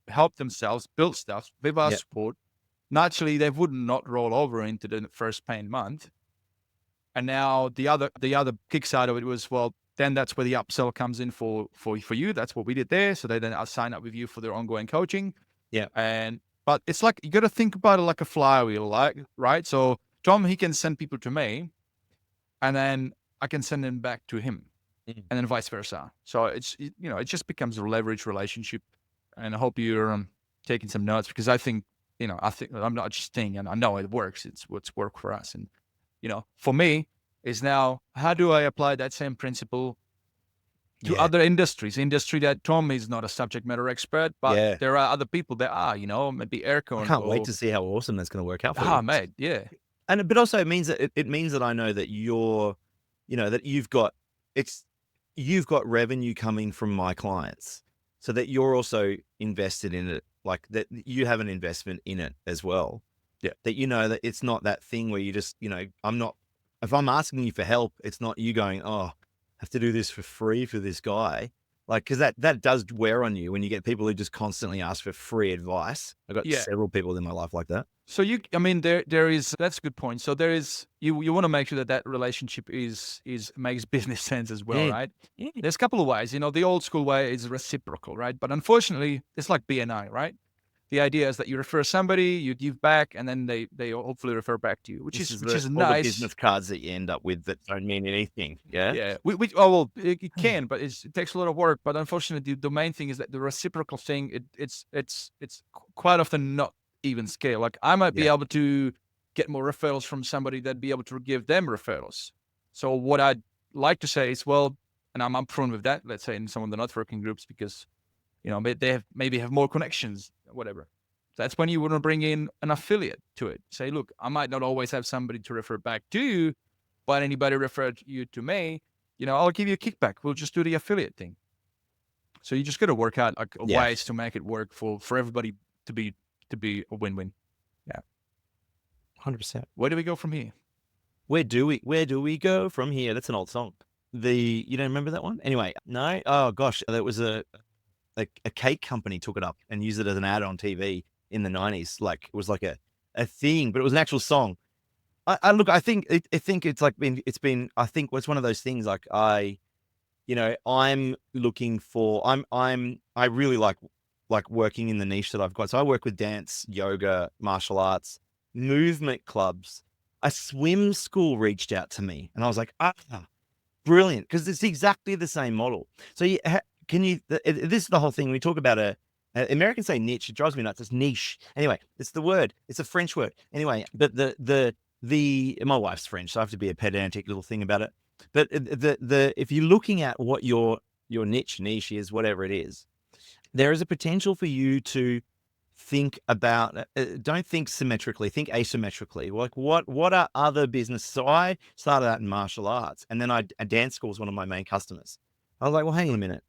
helped themselves build stuff with our support. Naturally, they would not roll over into the first paying month. And now the other kick side of it was, well, then that's where the upsell comes in for you. That's what we did there. So they then sign up with you for their ongoing coaching. Yeah. But it's like, you got to think about it like a flywheel, like, right? So Tom, he can send people to me, and then I can send them back to him, and then vice versa. So it's, it just becomes a leverage relationship. And I hope you're taking some notes, because I think I'm not just saying, and I know it works. It's what's worked for us. And, for me is now, how do I apply that same principle to other industry that Tom is not a subject matter expert, but there are other people that are, maybe aircon. I can't wait to see how awesome that's going to work out for you. Mate. Yeah. But also it means that it means that I know that you're, that you've got revenue coming from my clients, so that you're also invested in it. Like that you have an investment in it as well. Yeah. That that it's not that thing where you just, if I'm asking you for help, it's not you going, oh, I have to do this for free for this guy. Like, cause that does wear on you when you get people who just constantly ask for free advice. I've got several people in my life like that. So there is, that's a good point. So there is, you want to make sure that relationship makes business sense as well, right? Yeah. There's a couple of ways, the old school way is reciprocal, right? But unfortunately, it's like BNI, right? The idea is that you refer somebody, you give back, and then they hopefully refer back to you, which is nice. The business cards that you end up with that don't mean anything. Yeah. Yeah. It can, but it takes a lot of work. But unfortunately, the main thing is that the reciprocal thing, it's quite often not even scale. Like I might be able to get more referrals from somebody that'd be able to give them referrals. So what I'd like to say is, well, and I'm upfront with that, let's say in some of the networking groups, because they maybe have more connections, whatever. That's when you want to bring in an affiliate to it. Say, look, I might not always have somebody to refer back to you, but anybody referred you to me, I'll give you a kickback. We'll just do the affiliate thing. So you just got to work out ways to make it work for everybody to be a win-win. Yeah. 100%. Where do we go from here? Where do we go from here? That's an old song. You don't remember that one? Anyway, no. Oh gosh, there was a cake company took it up and used it as an ad on TV in the 90s. Like it was like a thing, but it was an actual song. I think it's like it's been, I think it's one of those things like I'm looking for, I really like working in the niche that I've got. So I work with dance, yoga, martial arts, movement clubs. A swim school reached out to me and I was like, brilliant. Cause it's exactly the same model. So this is the whole thing. We talk about Americans say niche. It drives me nuts. It's niche. Anyway, it's the word. It's a French word. Anyway, but my wife's French, so I have to be a pedantic little thing about it. But if you're looking at what your niche is, whatever it is, there is a potential for you to think about, don't think symmetrically, think asymmetrically. Like what are other businesses? So I started out in martial arts, and then dance school was one of my main customers. I was like, well, hang on a minute.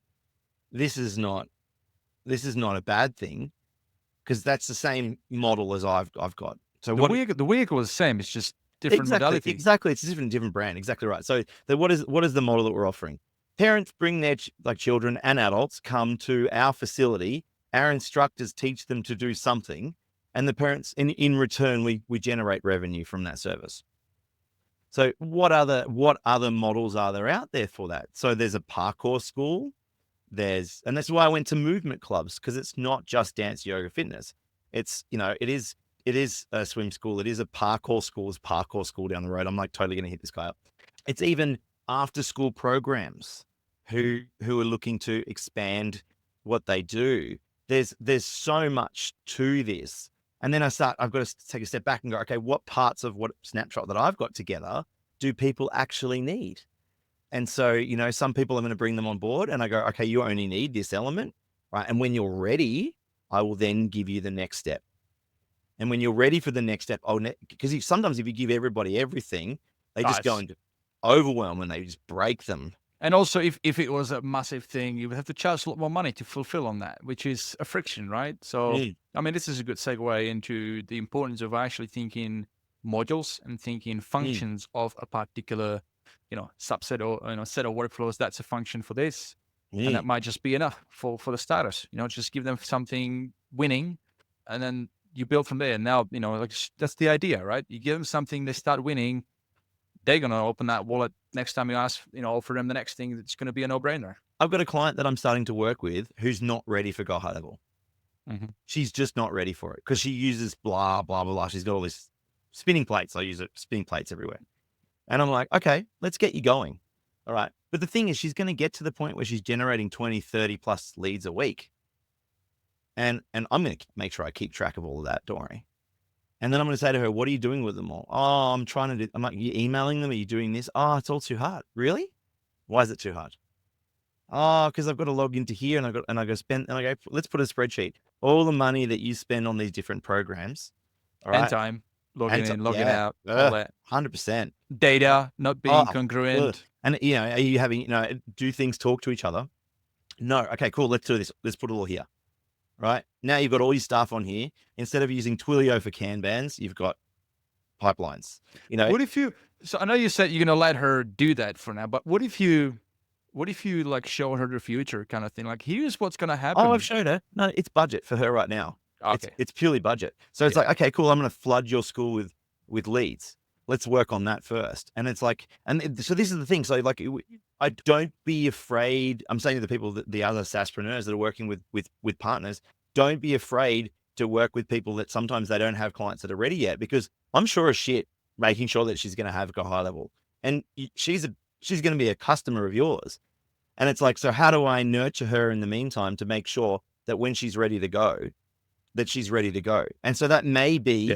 This is not a bad thing, because that's the same model as I've got. So the vehicle is the same. It's just different modality. Exactly. It's a different brand. Exactly right. So what is the model that we're offering? Parents bring their children and adults come to our facility. Our instructors teach them to do something, and the parents, in return, we generate revenue from that service. So what other models are there out there for that? So there's a parkour school. And that's why I went to movement clubs, because it's not just dance, yoga, fitness. It's, it is a swim school. It is a parkour school down the road. I'm like totally going to hit this guy up. It's even after school programs who are looking to expand what they do. There's so much to this. And then I've got to take a step back and go, okay, what parts of what snapshot that I've got together do people actually need? And so, some people I'm going to bring them on board, and I go, okay, you only need this element, right? And when you're ready, I will then give you the next step. And when you're ready for the next step, because sometimes if you give everybody everything, they just go into overwhelm and they just break them. And also, if it was a massive thing, you would have to charge a lot more money to fulfill on that, which is a friction, right? So, I mean, this is a good segue into the importance of actually thinking modules and thinking functions of a particular, subset or set of workflows. That's a function for this, and that might just be enough for the starters. Just give them something winning, and then you build from there. And now, that's the idea, right? You give them something, they start winning. They're going to open that wallet next time you ask, offer them the next thing. It's going to be a no-brainer. I've got a client that I'm starting to work with who's not ready for Go High Level. Mm-hmm. She's just not ready for it because she uses blah, blah, blah, blah. She's got all this spinning plates. I use spinning plates everywhere. And I'm like, okay, let's get you going. All right. But the thing is, she's going to get to the point where she's generating 20, 30 plus leads a week. And I'm going to make sure I keep track of all of that. Don't worry. And then I'm going to say to her, what are you doing with them all? Oh, I'm like, you emailing them? Are you doing this? Oh, it's all too hard. Really? Why is it too hard? Oh, because I've got to log into here and I go, let's put a spreadsheet. All the money that you spend on these different programs. All right. And time. Logging in, logging out, all that. 100%. Data not being congruent. And, are you having, do things talk to each other? No. Okay, cool. Let's do this. Let's put it all here. Right now, you've got all your stuff on here. Instead of using Twilio for Kanbans, you've got pipelines. What if you? So I know you said you're gonna let her do that for now, but what if you like show her the future kind of thing? Like, here's what's gonna happen. Oh, I've showed her. No, it's budget for her right now. Okay, it's purely budget. So it's like, okay, cool. I'm gonna flood your school with leads. Let's work on that first. And it's like, so this is the thing. So like, I don't be afraid. I'm saying to the people, the other SaaSpreneurs that are working with partners, don't be afraid to work with people that sometimes they don't have clients that are ready yet, because I'm sure as shit making sure that she's going to have Go High Level, and she's going to be a customer of yours. And it's like, so how do I nurture her in the meantime to make sure that when she's ready to go, that she's ready to go? And so that may be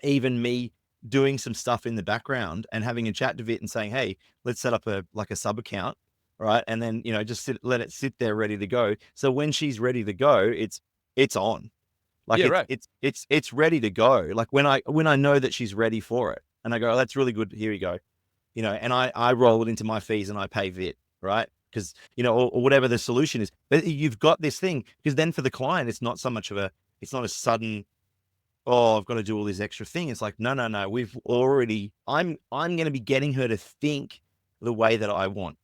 even me doing some stuff in the background and having a chat to Vit and saying, hey, let's set up a sub account. Right. And then, just let it sit there ready to go. So when she's ready to go, it's on. Like, it's ready to go. Like when I know that she's ready for it and I go, oh, that's really good. Here we go. And I roll it into my fees and I pay Vit. Right. Because, or whatever the solution is, but you've got this thing, because then for the client, it's not so much of it's not a sudden, oh, I've got to do all this extra thing. It's like, no. I'm going to be getting her to think the way that I want.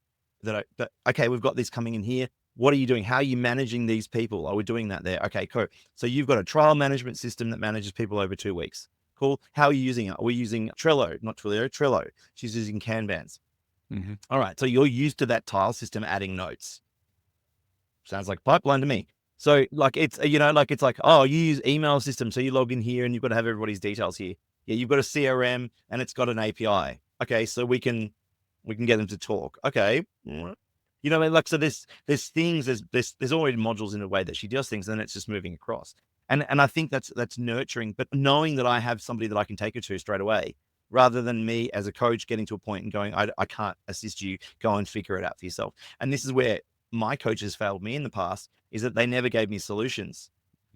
Okay, we've got this coming in here. What are you doing? How are you managing these people? Are we doing that there? Okay, cool. So you've got a trial management system that manages people over 2 weeks. Cool. How are you using it? Are we using Trello? Not Twilio, Trello. She's using Kanbans. Mm-hmm. All right. So you're used to that tile system adding notes. Sounds like pipeline to me. So like, it's, it's like, oh, you use email system. So you log in here and you've got to have everybody's details here. Yeah. You've got a CRM and it's got an API. Okay. So we can get them to talk. Okay. You know, what I mean? Like, so there's things, there's already modules in a way that she does things, and it's just moving across. And I think that's nurturing, but knowing that I have somebody that I can take her to straight away, rather than me as a coach getting to a point and going, I can't assist you, go and figure it out for yourself. And this is where my coaches failed me in the past, is that they never gave me solutions.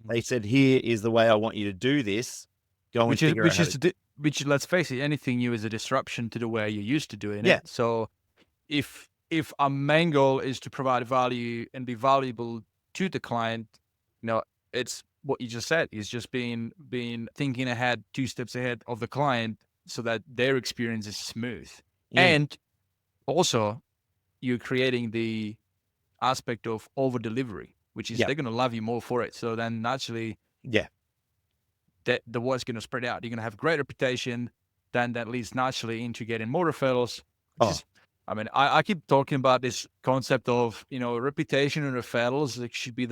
They said, here is the way I want you to do this. Go and figure out how to. Which, let's face it, anything new is a disruption to the way you're used to doing Yeah. it. So if our main goal is to provide value and be valuable to the client, it's what you just said, is just being thinking ahead, 2 steps ahead of the client, so that their experience is smooth. And also you're creating the aspect of over delivery, which is they're going to love you more for it. So then naturally, that the word's going to spread out. You're going to have a great reputation, then that leads naturally into getting more referrals, which is, I mean, I keep talking about this concept of, reputation and referrals. It should be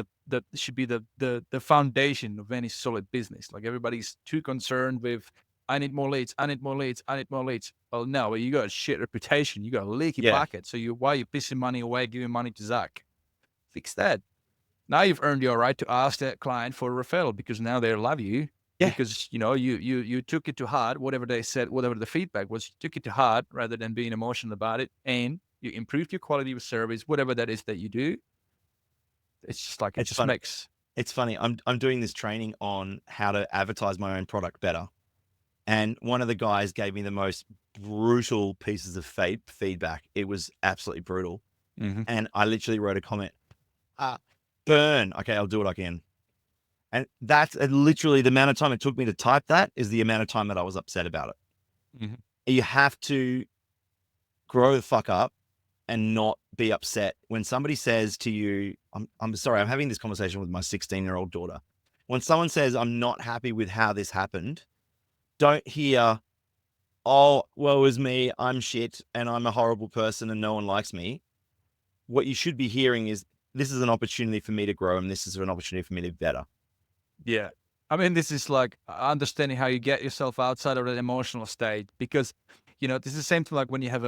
the foundation of any solid business. Like, everybody's too concerned with, I need more leads. Well, no, you got a shit reputation. You got a leaky pocket. So why are you pissing money away, giving money to Zach? Fix that. Now you've earned your right to ask that client for a referral, because now they love you. Yeah. Because, you took it to heart, whatever they said, whatever the feedback was, you took it to heart rather than being emotional about it. And you improved your quality of service, whatever that is that you do. It's just like, it just makes. It's funny. I'm doing this training on how to advertise my own product better. And one of the guys gave me the most brutal pieces of feedback. It was absolutely brutal. Mm-hmm. And I literally wrote a comment, burn. Okay, I'll do it again. And that's literally the amount of time it took me to type that is the amount of time that I was upset about it. Mm-hmm. You have to grow the fuck up and not be upset. When somebody says to you, I'm sorry, I'm having this conversation with my 16-year-old daughter. When someone says, I'm not happy with how this happened, don't hear, oh, woe is me, I'm shit, and I'm a horrible person and no one likes me. What you should be hearing is, this is an opportunity for me to grow, and this is an opportunity for me to be better. Yeah. I mean, this is like understanding how you get yourself outside of that emotional state, because, this is the same thing like when you have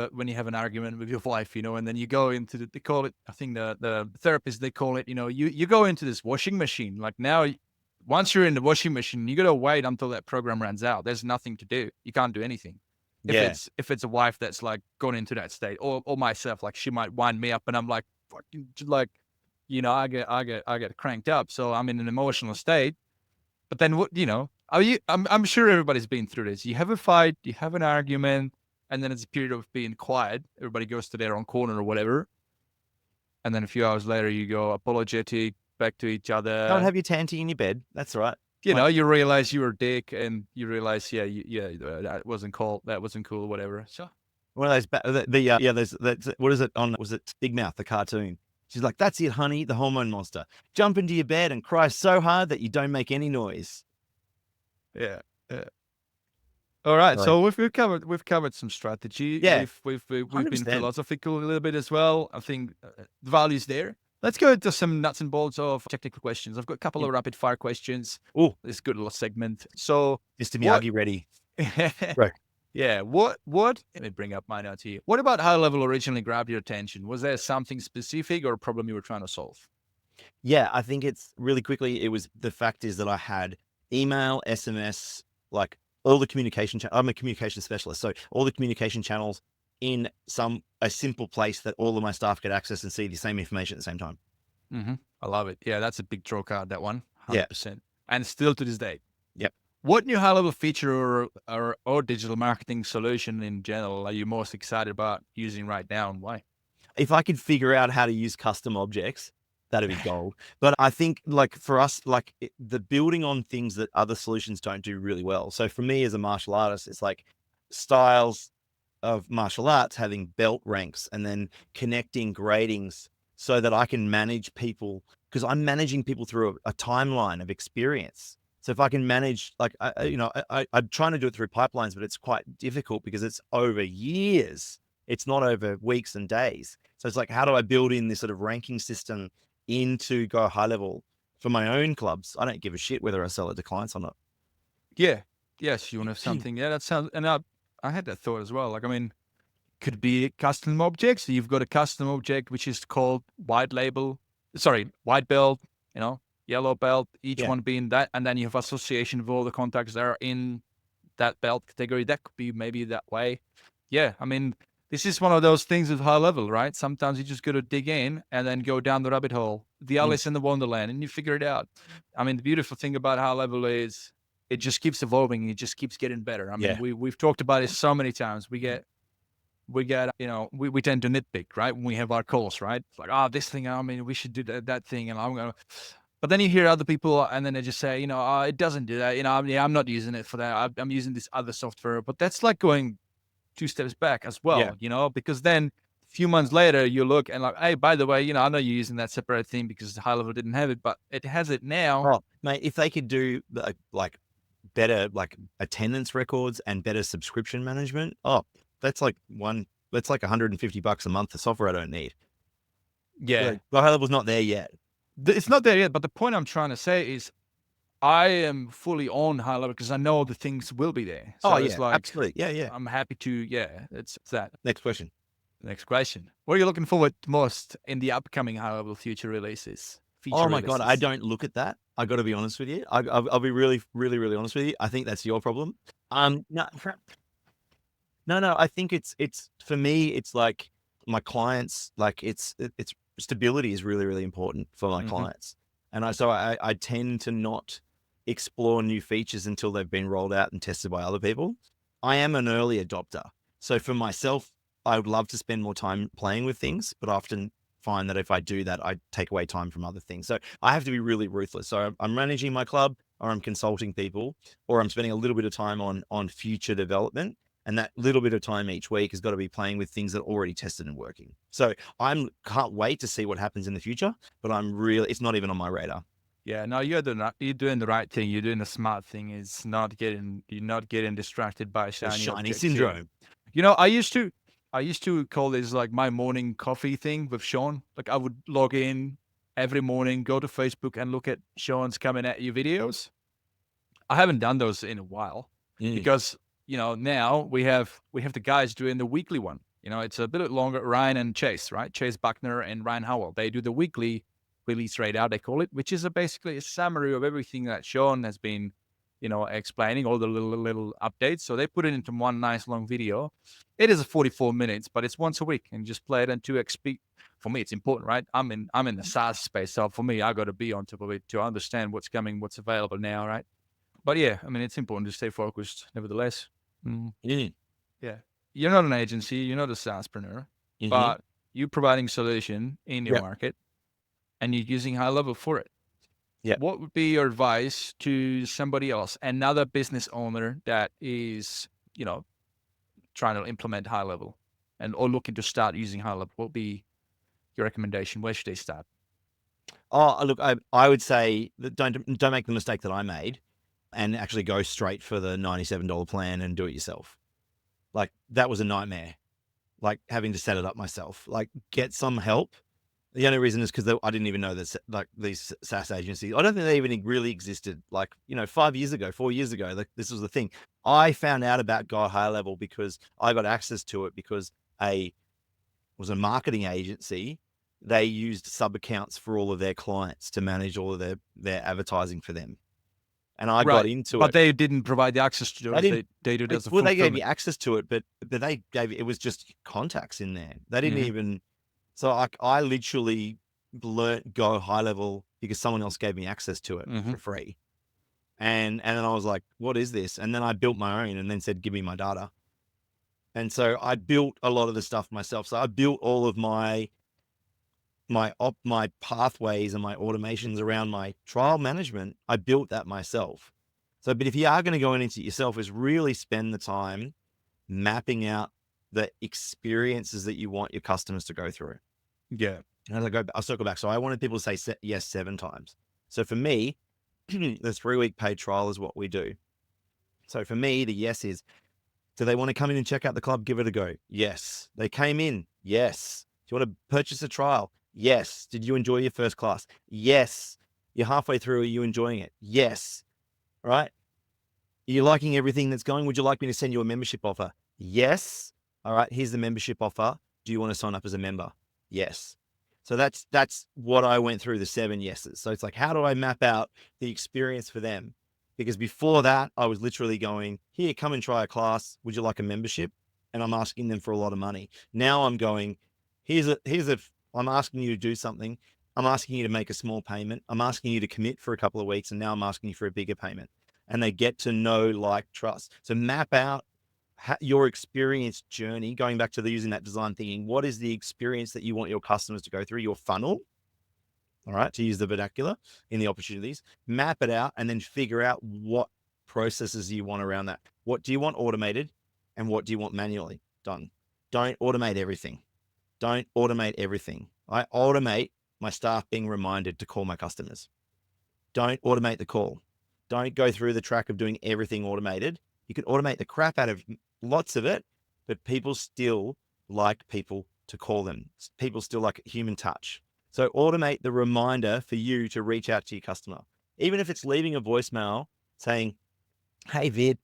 an argument with your wife, and then you go into they call it, I think the therapist, they call it, you go into this washing machine. Like, now, once you're in the washing machine, you got to wait until that program runs out. There's nothing to do. You can't do anything. If it's a wife that's like gone into that state, or myself, like, she might wind me up and I'm like, fucking, like, I get cranked up. So I'm in an emotional state. But then what, I'm sure everybody's been through this. You have a fight, you have an argument, and then it's a period of being quiet. Everybody goes to their own corner or whatever. And then a few hours later, you go apologetic, back to each other. Don't have your tanty in your bed. That's right. You realize you were a dick, and you realize, that wasn't cool. That wasn't cool, whatever. So one of those, there's what is it on? Was it Big Mouth, the cartoon? She's like, that's it, honey, the hormone monster. Jump into your bed and cry so hard that you don't make any noise. Yeah. All right. So we've covered some strategy. Yeah. We've been philosophical a little bit as well. I think the value's there. Let's go into some nuts and bolts of technical questions. I've got a couple of rapid fire questions. Oh, this is a good little segment. So, Mr. Miyagi, ready? Right. Yeah. What? Let me bring up my notes here. What about HighLevel originally grabbed your attention? Was there something specific or a problem you were trying to solve? Yeah, I think it's really quickly. It was the fact is that I had email, SMS, like all the communication. I'm a communication specialist, so all the communication channels in a simple place that all of my staff could access and see the same information at the same time. Mm-hmm. I love it. Yeah, that's a big draw card, that one. 100%. Yeah. And still to this day. Yep. What new high-level feature or digital marketing solution in general are you most excited about using right now, and why? If I could figure out how to use custom objects, that'd be gold. But I think, like, for us, like, the building on things that other solutions don't do really well. So for me as a martial artist, it's like styles of martial arts having belt ranks and then connecting gradings so that I can manage people, because I'm managing people through a timeline of experience. So if I can manage, like, I'm trying to do it through pipelines, but it's quite difficult because it's over years. It's not over weeks and days. So it's like, how do I build in this sort of ranking system into Go High Level for my own clubs? I don't give a shit whether I sell it to clients or not. Yeah. Yes. You want to have something. Yeah, that sounds, and I had that thought as well. Like, I mean, Could be custom objects. So you've got a custom object which is called white belt, yellow belt, each Yeah. one being that, and then you have association with all the contacts that are in that belt category. That could be maybe that way. Yeah, I mean, this is one of those things with high level, right? Sometimes you just got to dig in and then go down the rabbit hole, the Alice in the Wonderland, and you figure it out. I mean, the beautiful thing about high level is it just keeps evolving. It just keeps getting better. I mean, we've talked about it so many times. We get, we tend to nitpick, right? When we have our calls, right? It's like, this thing, I mean, we should do that thing. And I'm going to, but then you hear other people and then they just say, it doesn't do that. I'm not using it for that. I'm using this other software, but that's like going 2 steps back as well, because then a few months later you look and like, hey, by the way, I know you're using that separate thing because high level didn't have it, but it has it now. Oh, mate, if they could do like better like attendance records and better subscription management, that's like $150 a month for software I don't need. Yeah. The high level's not there yet. It's not there yet, but the point I'm trying to say is I am fully on high level because I know the things will be there. So it's like, absolutely. Yeah. I'm happy to, it's that. Next question. What are you looking forward to most in the upcoming high level future releases? Oh my God, I don't look at that. I got to be honest with you. I'll be really, really, really honest with you. I think that's your problem. No, I think it's for me, it's like my clients, like it's stability is really, really important for my clients. And I tend to not explore new features until they've been rolled out and tested by other people. I am an early adopter. So for myself, I would love to spend more time playing with things, but I often find that if I do that, I take away time from other things. So I have to be really ruthless. So I'm managing my club, or I'm consulting people, or I'm spending a little bit of time on future development. And that little bit of time each week has got to be playing with things that are already tested and working. So can't wait to see what happens in the future, but it's not even on my radar. Yeah, no, you're doing the right thing. You're doing the smart thing. You're not getting distracted by shiny syndrome. I used to call this like my morning coffee thing with Sean. Like I would log in every morning, go to Facebook and look at Sean's coming at you videos. I haven't done those in a while because, now we have the guys doing the weekly one. It's a bit longer. Ryan and Chase, right? Chase Buckner and Ryan Howell. They do the weekly release radar, they call it, which is basically a summary of everything that Sean has been, explaining, all the little updates. So they put it into one nice long video. It is 44 minutes, but it's once a week and just play it in 2x speed. For me, it's important, right? I'm in the SaaS space. So for me, I got to be on top of it to understand what's coming, what's available now, right? But yeah, I mean, it's important to stay focused nevertheless. Yeah. You're not an agency, you're not a SaaSpreneur, but you're providing solution in your market and you're using high level for it. Yeah. What would be your advice to somebody else, another business owner that is, trying to implement high level or looking to start using high level? What would be your recommendation? Where should they start? Oh, look, I would say that don't make the mistake that I made and actually go straight for the $97 plan and do it yourself. Like that was a nightmare, like having to set it up myself, like get some help. The only reason is because I didn't even know that like these SaaS agencies, I don't think they even really existed. Like, 4 years ago, like this was the thing. I found out about High Level because I got access to it because was a marketing agency. They used sub accounts for all of their clients to manage all of their advertising for them. And I got into it. But they didn't provide the access to it. They did as a they gave me access to it, but they it was just contacts in there. They didn't even. So I literally learned Go High Level because someone else gave me access to it for free. And then I was like, what is this? And then I built my own and then said, give me my data. And so I built a lot of the stuff myself. So I built all of my pathways and my automations around my trial management. I built that myself. So, but if you are going to go into it yourself, is really spend the time mapping out the experiences that you want your customers to go through. Yeah. And as I'll circle back. So I wanted people to say yes 7 times. So for me, the 3-week paid trial is what we do. So for me, the yes is, do they want to come in and check out the club? Give it a go. Yes. They came in. Yes. Do you want to purchase a trial? Yes. Did you enjoy your first class? Yes. You're halfway through. Are you enjoying it? Yes. Right. Are you liking everything that's going? Would you like me to send you a membership offer? Yes. All right, here's the membership offer. Do you want to sign up as a member? Yes. So that's what I went through, the 7 yeses. So it's like, how do I map out the experience for them? Because before that, I was literally going, here, come and try a class. Would you like a membership? And I'm asking them for a lot of money. Now I'm going, I'm asking you to do something. I'm asking you to make a small payment. I'm asking you to commit for a couple of weeks. And now I'm asking you for a bigger payment. And they get to know, like, trust. So map out your experience journey, going back to using that design thinking. What is the experience that you want your customers to go through, your funnel? All right, to use the vernacular in the opportunities, map it out and then figure out what processes you want around that. What do you want automated and what do you want manually done? Don't automate everything. Don't automate everything. I automate my staff being reminded to call my customers. Don't automate the call. Don't go through the track of doing everything automated. You can automate the crap out of lots of it, but people still like people to call them. People still like human touch. So automate the reminder for you to reach out to your customer. Even if it's leaving a voicemail saying, hey, Vid,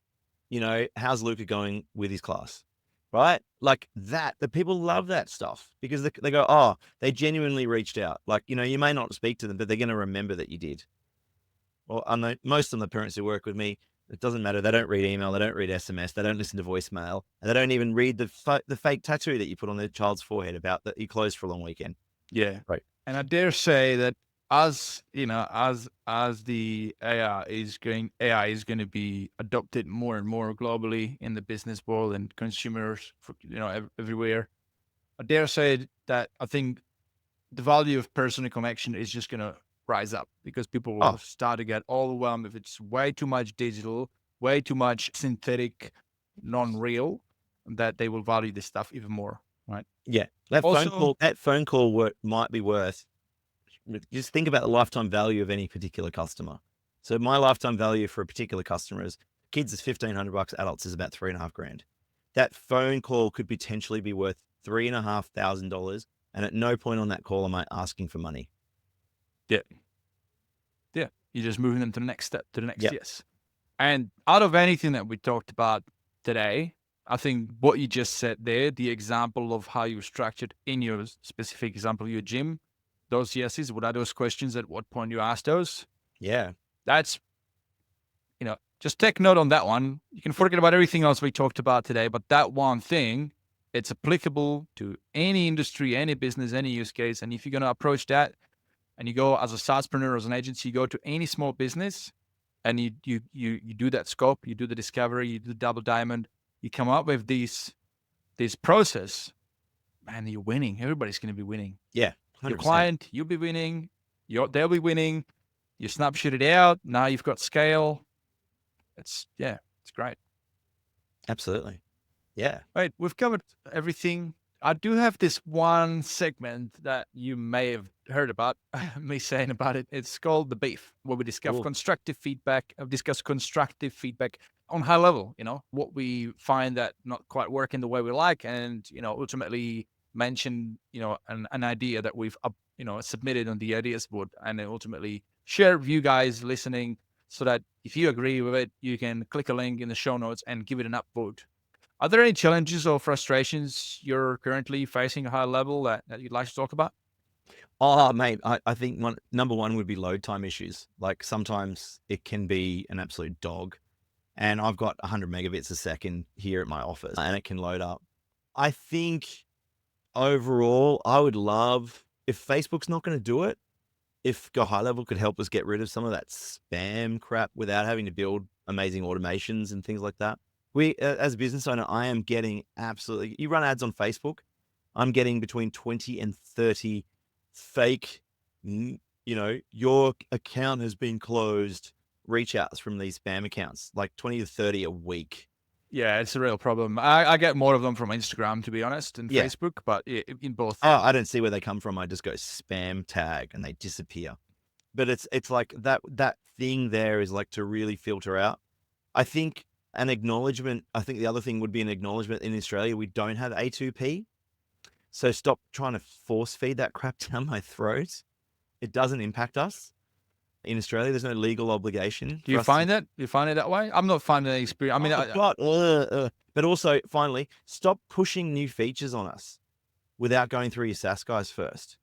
how's Luca going with his class? Right? Like that, the people love that stuff because they go, oh, they genuinely reached out. Like, you may not speak to them, but they're going to remember that you did. Well, I know most of the parents who work with me, it doesn't matter. They don't read email. They don't read SMS. They don't listen to voicemail. And they don't even read the fake tattoo that you put on their child's forehead about that you closed for a long weekend. Yeah. Right. And I dare say that as the AI is going to be adopted more and more globally in the business world and consumers, everywhere. I dare say that I think the value of personal connection is just going to rise up because people will start to get overwhelmed if it's way too much digital, way too much synthetic, non-real, that they will value this stuff even more, right? Yeah. That phone call might be worth, just think about the lifetime value of any particular customer. So my lifetime value for a particular customer is kids is $1,500, adults is about $3,500. That phone call could potentially be worth $3,500. And at no point on that call am I asking for money. Yeah. Yeah. You're just moving them to the next step, to the next Yep. yes. And out of anything that we talked about today, I think what you just said there, the example of how you structured in your specific example, your gym, those yeses, what are those questions? At what point you ask those? Yeah. That's, just take note on that one. You can forget about everything else we talked about today, but that one thing, it's applicable to any industry, any business, any use case. And if you're going to approach that and you go as a SaaSpreneur, as an agency, you go to any small business and you do that scope, you do the discovery, you do the double diamond, you come up with this process, man, you're winning. Everybody's going to be winning. Yeah. 100%. Your client, you'll be winning. They'll be winning. You snapshot it out. Now you've got scale. It's great. Absolutely. Yeah. Right. We've covered everything. I do have this one segment that you may have heard about me saying about it. It's called The Beef, where we discuss constructive feedback on high level, what we find that not quite working the way we like, and, ultimately mention, an idea that we've, submitted on the ideas board, and then ultimately share with you guys listening so that if you agree with it, you can click a link in the show notes and give it an upvote. Are there any challenges or frustrations you're currently facing at high level that you'd like to talk about? Oh, mate, I think number one would be load time issues. Like sometimes it can be an absolute dog. And I've got 100 megabits a second here at my office and it can load up. I think overall, I would love, if Facebook's not going to do it, if HighLevel could help us get rid of some of that spam crap without having to build amazing automations and things like that. We, as a business owner, I am getting absolutely, you run ads on Facebook, I'm getting between 20 and 30 fake, your account has been closed reach outs from these spam accounts, like 20 to 30 a week. Yeah, it's a real problem. I get more of them from Instagram, to be honest, and Facebook, but in both. Oh, I don't see where they come from. I just go spam tag and they disappear. But it's like that thing there is like to really filter out. I think an acknowledgement, I think the other thing would be an acknowledgement in Australia. We don't have A2P. So stop trying to force feed that crap down my throat. It doesn't impact us. in Australia. There's no legal obligation. Do you find that? You find it that way? I'm not finding any experience. I mean, but also, finally, stop pushing new features on us without going through your SaaS guys first.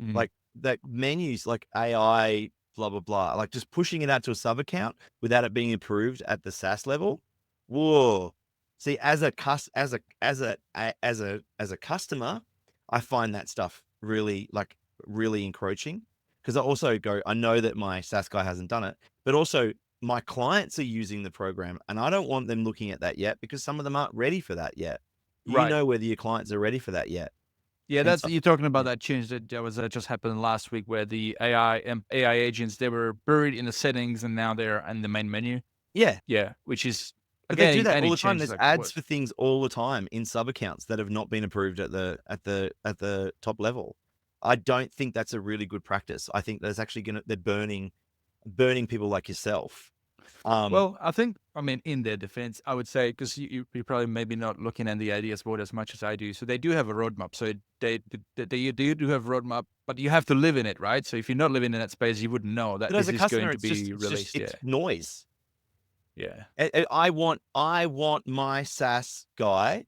Like that menus, like AI, blah blah blah, like just pushing it out to a sub account without it being approved at the SaaS level. Whoa! See, as a customer, I find that stuff really encroaching, because I know that my SaaS guy hasn't done it, but also my clients are using the program, and I don't want them looking at that yet, because some of them aren't ready for that yet. You Right. know whether your clients are ready for that yet. Yeah, And that's so, you're talking about that change that just happened last week, where the AI agents, they were buried in the settings and now they're in the main menu. yeah, Yeah, which is but they do again that all any the time. change There's like ads what? for things all the time in sub accounts that have not been approved at the top level. I don't think that's a really good practice. I think that's actually they're burning people like yourself. Well, I mean, in their defense, I would say, because you're probably maybe not looking at the ideas board as much as I do. So they do have a roadmap. So they do have a roadmap, but you have to live in it, right? So if you're not living in that space, you wouldn't know that But as this a is going customer, to be released. it's noise. Yeah. I want my SaaS guy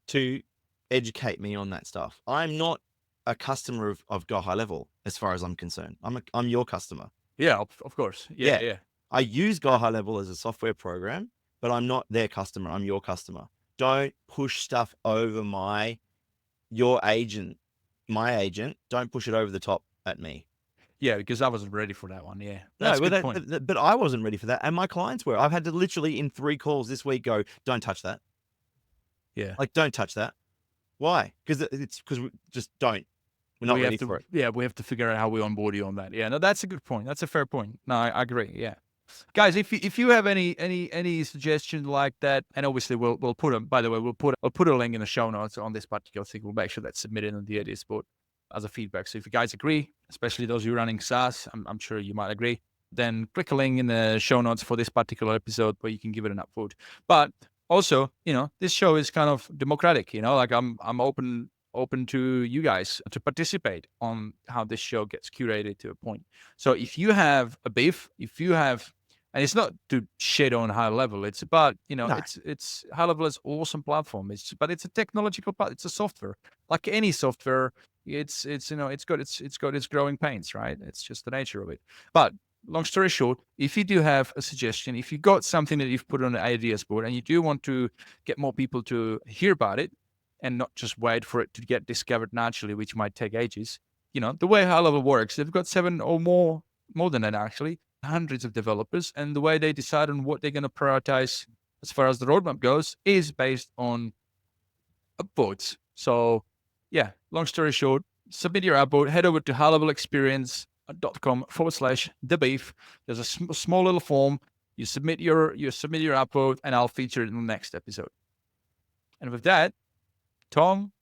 to educate me on that stuff. I'm not a customer of Go High Level as far as I'm concerned. I'm your customer. Yeah, of course. Yeah. Yeah. I use Go High Level as a software program, but I'm not their customer. I'm your customer. Don't push stuff over my agent. Don't push it over the top at me. Yeah, because I wasn't ready for that one. Yeah, No, that's a good point. but I wasn't ready for that, and my clients were. I've had to literally in 3 calls this week go, "Don't touch that." Yeah. Like, don't touch that. Why? Because we just don't. We're not ready for it. Yeah, we have to figure out how we onboard you on that. Yeah, no, that's a good point. That's a fair point. No, I agree. Yeah, guys, if you have any suggestions like that, and obviously we'll put them. By the way, I'll put a link in the show notes on this particular thing. We'll make sure that's submitted on the ideas board as a feedback. So if you guys agree, especially those of you running SaaS, I'm sure you might agree, then click a link in the show notes for this particular episode where you can give it an upvote. But also, this show is kind of democratic. Like I'm open to you guys to participate on how this show gets curated to a point. So if you have a beef, and it's not to shit on High Level, it's about, No. it's High Level is awesome platform. But it's a technological part. It's a software, like any software. It's got its growing pains, right? It's just the nature of it. But long story short, if you do have a suggestion, if you got something that you've put on the ideas board and you do want to get more people to hear about it, and not just wait for it to get discovered naturally, which might take ages. The way High Level works, they've got 7 or more than that actually, hundreds of developers, and the way they decide on what they're going to prioritize as far as the roadmap goes is based on upvotes. So, yeah, long story short, submit your upvote, head over to highlevelexperience.com/thebeef. There's a small little form. You submit your upvote, and I'll feature it in the next episode. And with that, Tom,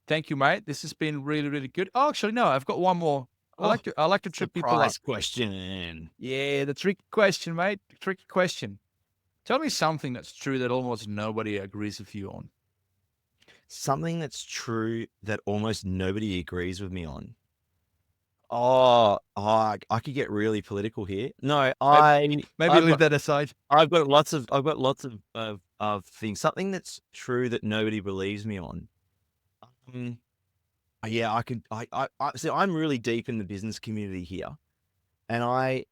thank you, mate. This has been really, really good. Oh, actually, no, I've got one more. I like to trip people up. Surprise question. Yeah, the tricky question, mate. Tricky question. Tell me something that's true that almost nobody agrees with you on. Something that's true that almost nobody agrees with me on. Oh, I could get really political here. No, Maybe leave that aside. I've got lots of things. Something that's true that nobody believes me on. Yeah, I could. I see. I'm really deep in the business community here, and I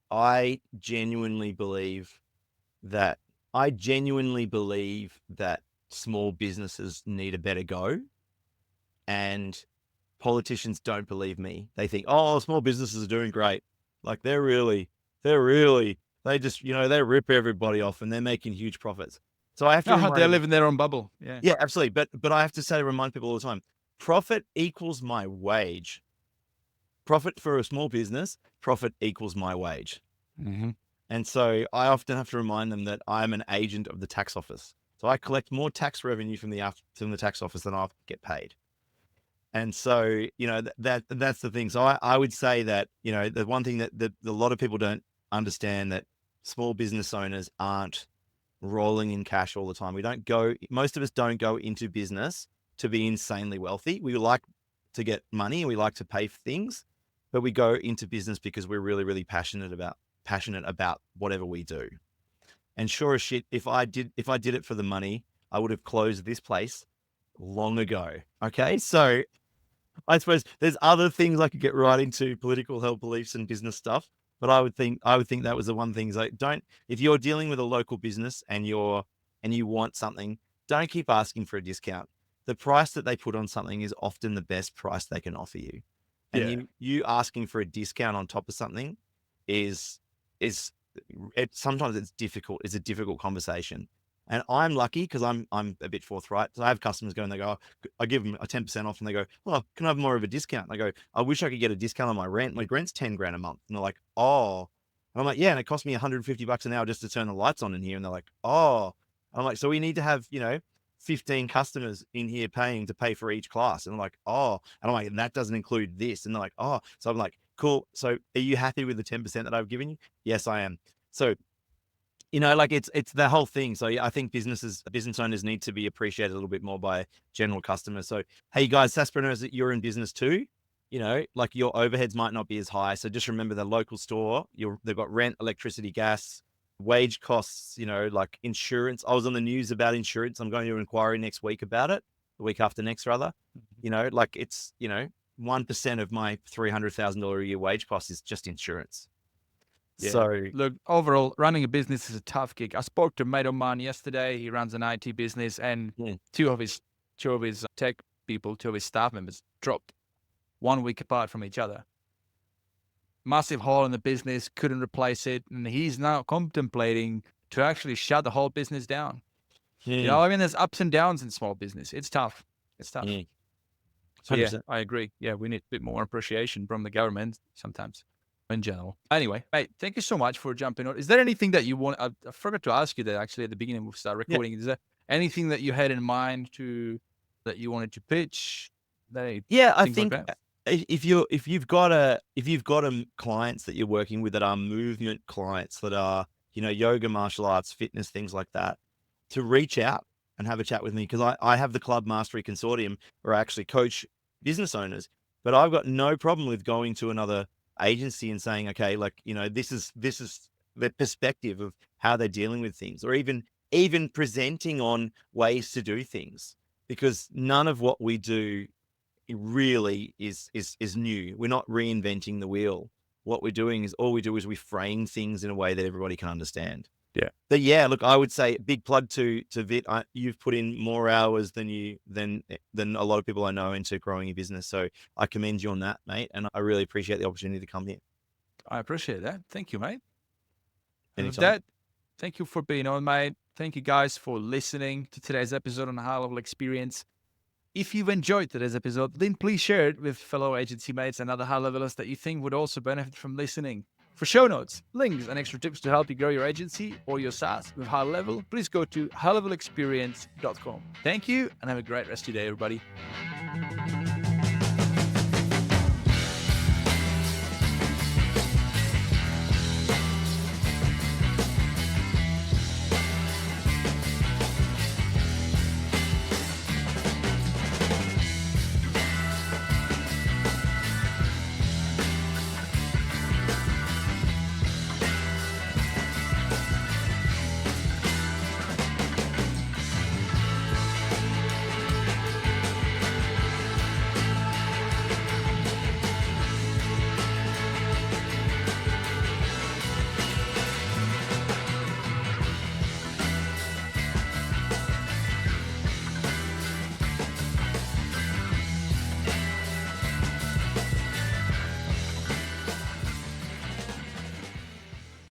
genuinely believe that small businesses need a better go, and politicians don't believe me. They think, oh, small businesses are doing great. Like they just, they rip everybody off and they're making huge profits. So I have to They're living their own bubble. Yeah. Yeah, absolutely. But I have to remind people all the time, profit equals my wage. Profit for a small business, profit equals my wage. Mm-hmm. And so I often have to remind them that I'm an agent of the tax office. So I collect more tax revenue from the tax office than I get paid. And so, that's the thing. So I would say that, the one thing that a lot of people don't understand, that small business owners aren't rolling in cash all the time. Most of us don't go into business to be insanely wealthy. We like to get money and we like to pay for things, but we go into business because we're really, really passionate about whatever we do. And sure as shit, if I did it for the money, I would have closed this place long ago. Okay. So I suppose there's other things I could get right into, political held beliefs and business stuff. But I would think that was the one thing is like, if you're dealing with a local business and you want something, don't keep asking for a discount. The price that they put on something is often the best price they can offer you. And you asking for a discount on top of something sometimes it's difficult. It's a difficult conversation. And I'm lucky because I'm a bit forthright. So I have customers go and they go, I give them a 10% off and they go, well, can I have more of a discount? And I go, I wish I could get a discount on my rent. My rent's 10 grand a month. And they're like, oh. And I'm like, yeah. And it cost me $150 an hour just to turn the lights on in here. And they're like, oh. And I'm like, so we need to have, 15 customers in here paying to pay for each class. And I'm like, oh. And I'm like, and that doesn't include this. And they're like, oh. So I'm like, cool. So are you happy with the 10% that I've given you? Yes, I am. So like it's the whole thing. So yeah, I think business owners need to be appreciated a little bit more by general customers. So, hey guys, SaaSpreneurs, you're in business too, like your overheads might not be as high. So just remember the local store, they've got rent, electricity, gas, wage costs, like insurance. I was on the news about insurance. I'm going to an inquiry next week about it, the week after next rather, like it's, 1% of my $300,000 a year wage cost is just insurance. Yeah. So look, overall, running a business is a tough gig. I spoke to a mate of mine yesterday. He runs an IT business, and two of his tech people, two of his staff members, dropped 1 week apart from each other. Massive hole in the business, couldn't replace it, and he's now contemplating to actually shut the whole business down. There's ups and downs in small business. It's tough. So yeah, I agree. Yeah, we need a bit more appreciation from the government sometimes. In general. Anyway, mate, thank you so much for jumping on. Is there anything that you want? I forgot to ask you that actually at the beginning we start recording. Yeah. Is there anything that you had in mind that you wanted to pitch? I think if you've got clients that you're working with that are movement clients that are yoga, martial arts, fitness, things like that, to reach out and have a chat with me because I have the Club Mastery Consortium where I actually coach business owners, but I've got no problem with going to another agency and saying, okay, like, this is the perspective of how they're dealing with things, or even presenting on ways to do things, because none of what we do really is new. We're not reinventing the wheel. What we're doing is we frame things in a way that everybody can understand. Yeah. But yeah, look, I would say big plug to Vit. You've put in more hours than a lot of people I know into growing your business. So I commend you on that, mate. And I really appreciate the opportunity to come here. I appreciate that. Thank you, mate. Anytime. And with that, thank you for being on, mate. Thank you guys for listening to today's episode on HighLevel Experience. If you've enjoyed today's episode, then please share it with fellow agency mates and other high levelers that you think would also benefit from listening. For show notes, links, and extra tips to help you grow your agency or your SaaS with HighLevel, please go to HighLevelExperience.com. Thank you, and have a great rest of your day, everybody.